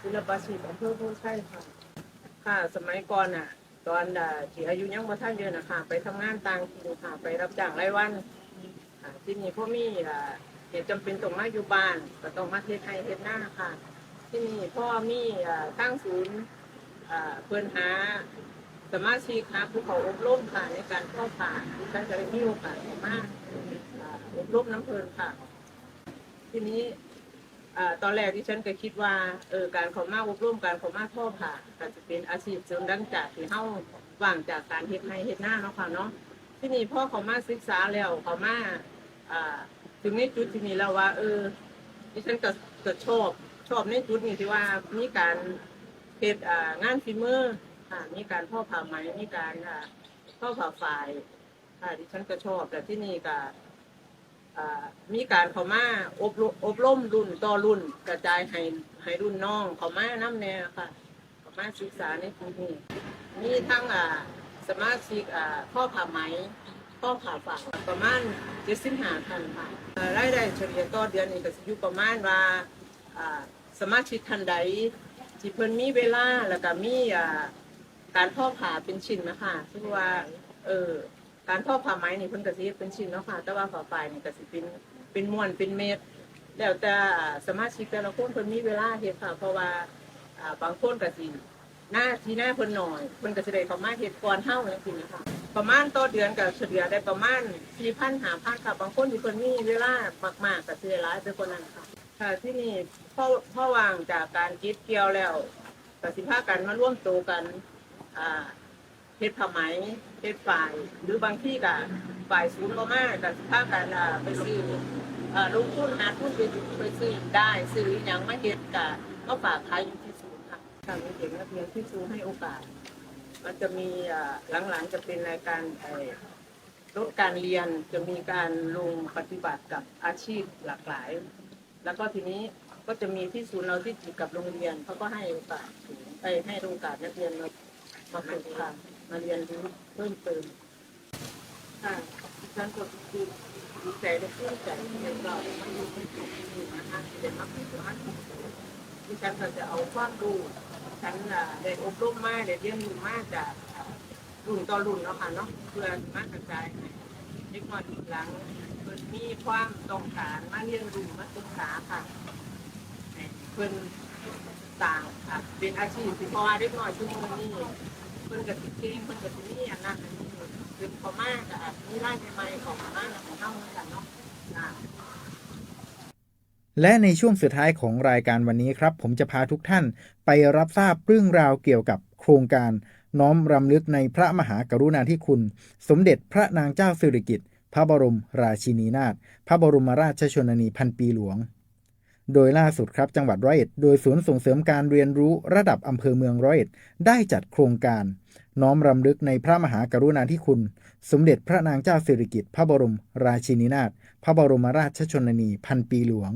ศิลปาชีพอำเภอโพชัยค่ะค่ะสมัยก่อนตอนที่อายุยังบ่ทันเยอะนะคะไปทำงานต่างถิ่นค่ะไปรับจ้างรายวันที่นี่พ่อมีเหตุจำเป็นต้องมาอยู่บ้านก็ต้องมาเฮ็ดไร่เฮ็ดนาค่ะที่นี่พ่อมีตั้งศูนย์เพิ่นหาสมาชิกค่ะผู้เขาอบรมค่ะในการทอผ้าดิฉันจะได้มีโอกาสมาอบรมน้ำเพลินค่ะทีนี้ตอนแรกดิฉันก็คิดว่าการเขามาอบรมการเขามาทอผ้าก็จะเป็นอาชีพเสริมดังจากที่เฮาว่างจากการเฮ็ดไร่เฮ็ดนาเนาะค่ะเนาะทีนี้พ่อเขามาศึกษาแล้วเขามาถึงในจุดที่นี้แล้วว่าดิฉันก็ชอบในจุดนี้ที่ว่ามีการเฮ็ดงานฝีมือมีการทอผ้าไหมมีการทอผ้าฝ้าย ค่ะดิฉันก็ชอบแต่ที่นี่ก็มีการเข้ามาอบรมรุ่นต่อรุ่นกระจายให้รุ่นน้องเข้ามาน้ำแนวค่ะเข้ามาศึกษาในกลุ่มนี้มีทั้งสมาชิกข้อผ่าไหมข้อผ่าฝากประมาณ75,000ค่ะรายได้เฉลี่ยต่อเดือนนี่ก็สิอยู่ประมาณว่าสมาชิกท่านใดที่เพิ่นมีเวลาแล้วก็มีการทอผ่าเป็นชิ้นนะคะซึ่งว่าการทอผ้าไหมนี่เพิ่นก็สิเฮ็ดเป็นชิ้นเนาะค่ะแต่ว่าผ้าฝ้ายนี่ก็สิเป็นม้วนเป็นเม็ดแล้วแต่สมาชิกแต่ละคนเพิ่นมีเวลาเฮ็ดค่ะเพราะว่าบางคนก็สิหน้าเพิ่นน้อยเพิ่นก็สิได้เข้ามาเฮ็ดก่อนเฮาจังซี่นะคะประมาณต่อเดือนก็เฉลี่ยได้ประมาณ 4,000 5,000 ค่ะบางคนที่เพิ่นมีเวลามากๆก็สิได้หลายเป็นคนนั้นค่ะค่ะที่นี่พอว่างจากการเก็บเกี่ยวแล้วก็สิพากันมาร่วมตัวกันเฮ็ดผ้าไหมเฮ็ดฝ่ายหรือบางที่ก็ฝ่ายศูนย์ก็มาก็สิพากันไปซื้อลงทุนหาทุนไปซื้อได้ซื้อหยังมาเฮ็ดก็ฝากขายอยู่ที่ศูนย์ค่ะทางเด็กนักเรียนที่ศูนย์ให้โอกาสมันจะมีหลังๆจะเป็นรายการลดการเรียนจะมีการลงปฏิบัติกับอาชีพหลากหลายแล้วก็ทีนี้ก็จะมีที่ศูนย์เราที่ติดกับโรงเรียนเขาก็ให้โอกาสให้โอกาสนักเรียนมาฝึกค่ะมาเรียนรู้เพิ่มเติมค่ะฉันก็คือดีใจและชื่นใจที่เรามาอยู่ในกลุ่มนี้นะคะเด็กนักเรียนที่ฉันก็จะเอาความรู้ฉันได้อบรมมาได้เรียนรู้มาจากรุ่นต่อรุ่นเนาะค่ะเนาะเพื่อมากระจายเด็กน้อยหลังเพิ่นมีความต้องการมาเรียนรู้มาศึกษาค่ะเพิ่นต่างค่ะเป็นอาชีพที่พอเด็กน้อยชุมชนนี้เพิ่นก็สิเก่งเพิ่นก็สิมีอันนั้นอันนี้คือพอมากอ่ะมีรายใหม่ๆของมากของเฮาเหมือนกันเนาะและในช่วงสุดท้ายของรายการวันนี้ครับผมจะพาทุกท่านไปรับทราบเรื่องราวเกี่ยวกับโครงการน้อมรำลึกในพระมหากรุณาธิคุณสมเด็จพระนางเจ้าสิริกิติ์พระบรมราชินีนาถพระบรมราชชนนีพันปีหลวงโดยล่าสุดครับจังหวัดร้อยเอ็ดโดยศูนย์ส่งเสริมการเรียนรู้ระดับอำเภอเมืองร้อยเอ็ดได้จัดโครงการน้อมรำลึกในพระมหากรุณาธิคุณสมเด็จพระนางเจ้าสิริกิติ์พระบรมราชินีนาถพระบรมราชชนนีพันปีหลวง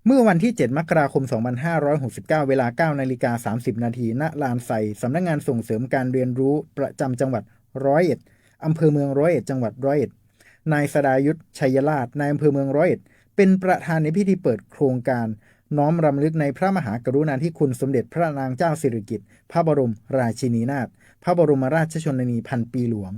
เมื่อวันที่ 7 มกราคม 2569 เวลา 9:30 น.ณ ลานไซสำนักงานส่งเสริมการเรียนรู้ประจำจังหวัดร้อยเอ็ดอำเภอเมืองร้อยเอ็ดจังหวัดร้อยเอ็ดนายสดายุทธชัยราชนายอำเภอเมืองร้อยเอ็ดเป็นประธานในพิธีเปิดโครงการน้อมรำลึกในพระมหากรุณาธิคุณสมเด็จพระนางเจ้าสิริกิติ์พระบรมราชินีนาถพระบรมราชชนนีพันปีหลวง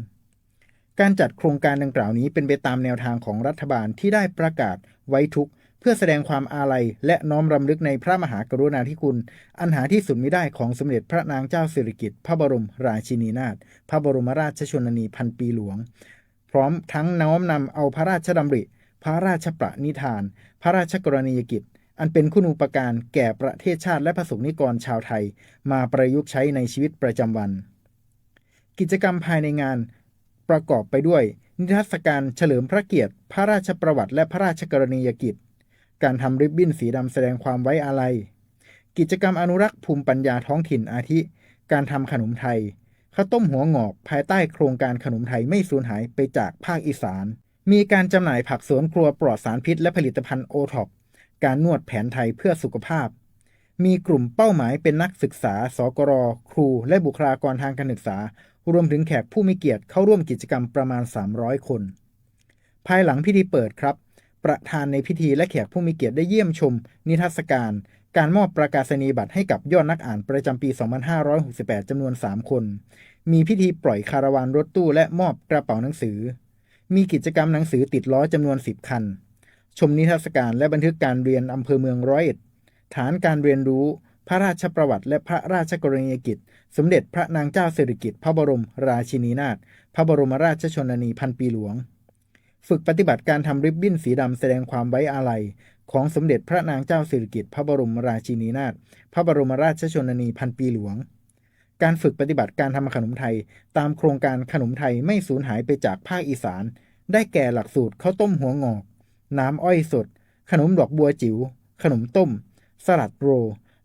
การจัดโครงการดังกล่าวนี้เป็นไปตามแนวทางของรัฐบาลที่ได้ประกาศไว้ทุกข์เพื่อแสดงความอาลัยและน้อมรำลึกในพระมหากรุณาธิคุณอันหาที่สุดมิได้ของสมเด็จพระนางเจ้าสิริกิติ์พระบรมราชินีนาถพระบรมราชชนนีพันปีหลวงพร้อมทั้งน้อมนำเอาพระราชดำริพระราชประนิธานพระราชกรณียกิจอันเป็นคุณูปการแก่ประเทศชาติและประสงนิกรชาวไทยมาประยุกต์ใช้ในชีวิตประจำวันกิจกรรมภายในงานประกอบไปด้วยนิทรรศการเฉลิมพระเกียรติพระราชประวัติและพระราชกรณียกิจการทำริบบิ้นสีดำแสดงความไว้อาลัยกิจกรรมอนุรักษ์ภูมิปัญญาท้องถิ่นอาทิการทำขนมไทยข้าวต้มหัวงอกภายใต้โครงการขนมไทยไม่สูญหายไปจากภาคอีสานมีการจำหน่ายผักสวนครัวปลอดสารพิษและผลิตภัณฑ์โอท็อปการนวดแผนไทยเพื่อสุขภาพมีกลุ่มเป้าหมายเป็นนักศึกษาสกรครูและบุคลากรทางการศึกษารวมถึงแขกผู้มีเกียรติเข้าร่วมกิจกรรมประมาณ300คนภายหลังพิธีเปิดครับประธานในพิธีและแขกผู้มีเกียรติได้เยี่ยมชมนิทรรศการมอบประกาศนียบัตรให้กับยอดนักอ่านประจำปี 2568 จำนวน3คนมีพิธีปล่อยคาราวานรถตู้และมอบกระเป๋าหนังสือมีกิจกรรมหนังสือติดล้อจำนวน10คันชมนิทรรศการและบันทึกการเรียนอำเภอเมืองร้อยเอ็ดฐานการเรียนรู้พระราชประวัติและพระราชกรณียกิจสมเด็จพระนางเจ้าสิริกิติ์พระบรมราชินีนาถพระบรมราชชนนีพันปีหลวงฝึกปฏิบัติการทำริบบิ้นสีดำแสดงความไว้อาลัยของสมเด็จพระนางเจ้าสิริกิติ์พระบรมราชินีนาถพระบรมราชชนนีพันปีหลวงการฝึกปฏิบัติการทำขนมไทยตามโครงการขนมไทยไม่สูญหายไปจากภาคอีสานได้แก่หลักสูตรข้าวต้มหัวงอกน้ำอ้อยสดขนมดอกบัวจิ๋วขนมต้มสลัดโร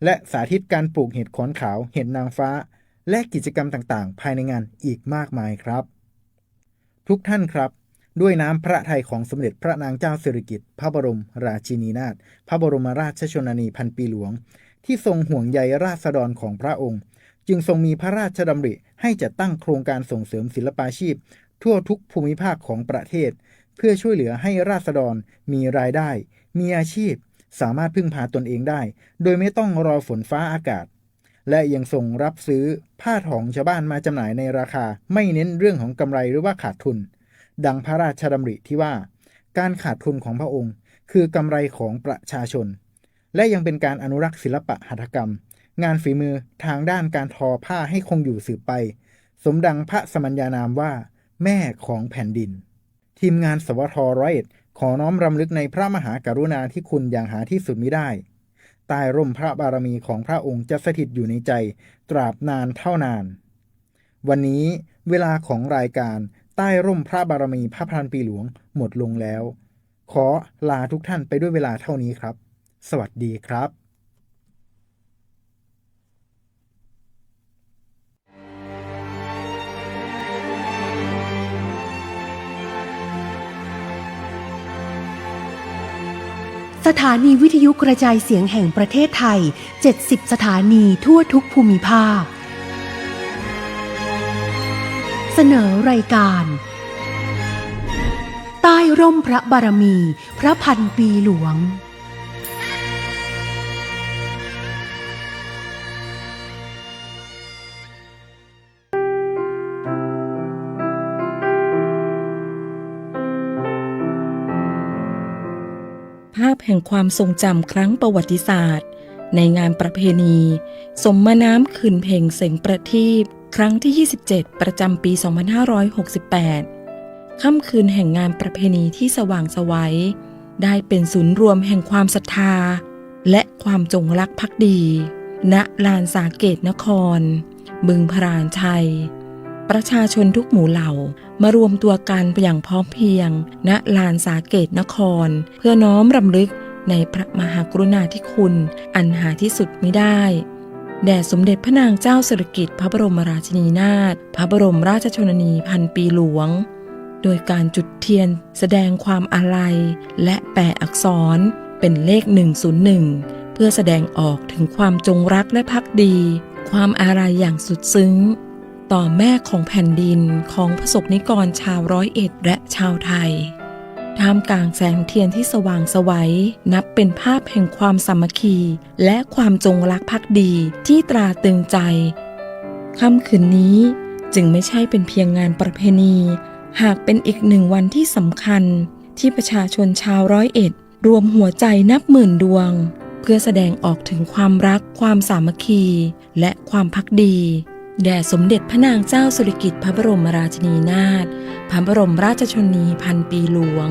และสาธิตการปลูกเห็ดขอนขาวเห็ดนางฟ้าและกิจกรรมต่างๆภายในงานอีกมากมายครับ ทุกท่านครับด้วยน้ำพระทัยของสมเด็จพระนางเจ้าสิริกิติ์พระบรมราชินีนาถพระบรมราชชนนีพันปีหลวงที่ทรงห่วงใยราษฎรของพระองค์จึงทรงมีพระราชดำริให้จัดตั้งโครงการส่งเสริมศิลปาชีพทั่วทุกภูมิภาคของประเทศเพื่อช่วยเหลือให้ราษฎรมีรายได้มีอาชีพสามารถพึ่งพาตนเองได้โดยไม่ต้องรอฝนฟ้าอากาศและยังส่งรับซื้อผ้าถองชาวบ้านมาจำหน่ายในราคาไม่เน้นเรื่องของกำไรหรือว่าขาดทุนดังพระราชดำริที่ว่าการขาดทุนของพระองค์คือกำไรของประชาชนและยังเป็นการอนุรักษ์ศิลปะหัตถกรรมงานฝีมือทางด้านการทอผ้าให้คงอยู่สืบไปสมดังพระสมัญญานามว่าแม่ของแผ่นดินทีมงานสวท.101ขอน้อมรำลึกในพระมหากรุณาธิคุณอย่างหาที่สุดมิได้ใต้ร่มพระบารมีของพระองค์จะสถิตอยู่ในใจตราบนานเท่านานวันนี้เวลาของรายการใต้ร่มพระบารมีพระพันปีหลวงหมดลงแล้วขอลาทุกท่านไปด้วยเวลาเท่านี้ครับสวัสดีครับ สถานีวิทยุกระจายเสียงแห่งประเทศไทย 70 สถานีทั่วทุกภูมิภาคเสนอรายการใต้ร่มพระบารมีพระพันปีหลวงภาพแห่งความทรงจำครั้งประวัติศาสตร์ในงานประเพณีสมน้ำคืนเพ็งเสงประทีปครั้งที่ 27 ประจำปี 2568 ค่ำคืนแห่งงานประเพณีที่สว่างไสวได้เป็นศูนย์รวมแห่งความศรัทธาและความจงรักภักดีณลานสาเกตนครบึงพรานชัยประชาชนทุกหมู่เหล่ามารวมตัวกันอย่างพร้อมเพรียงณลานสาเกตนครเพื่อน้อมรำลึกในพระมหากรุณาธิคุณอันหาที่สุดมิได้แด่สมเด็จพระนางเจ้าสิริกิติ์พระบรมราชินีนาถพระบรมราชชนนีพันปีหลวงโดยการจุดเทียนแสดงความอาลัยและแปะอักษรเป็นเลข101เพื่อแสดงออกถึงความจงรักและภักดีความอาลัยอย่างสุดซึ้งต่อแม่ของแผ่นดินของประสบนิกรชาว101และชาวไทยท่ามกลางแสงเทียนที่สว่างไสวนับเป็นภาพแห่งความสามัคคีและความจงรักภักดีที่ตราตรึงใจค่ำคืนนี้จึงไม่ใช่เป็นเพียงงานประเพณีหากเป็นอีกหนึ่งวันที่สำคัญที่ประชาชนชาว101รวมหัวใจนับหมื่นดวงเพื่อแสดงออกถึงความรักความสามัคคีและความภักดีแด่สมเด็จพระนางเจ้าสิริกิติ์พระบรมราชินีนาถพระบรมราชชนนีพันปีหลวง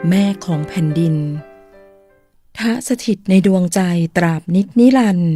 แม่ของแผ่นดินทะสถิตในดวงใจตราบนิจนิรันดร์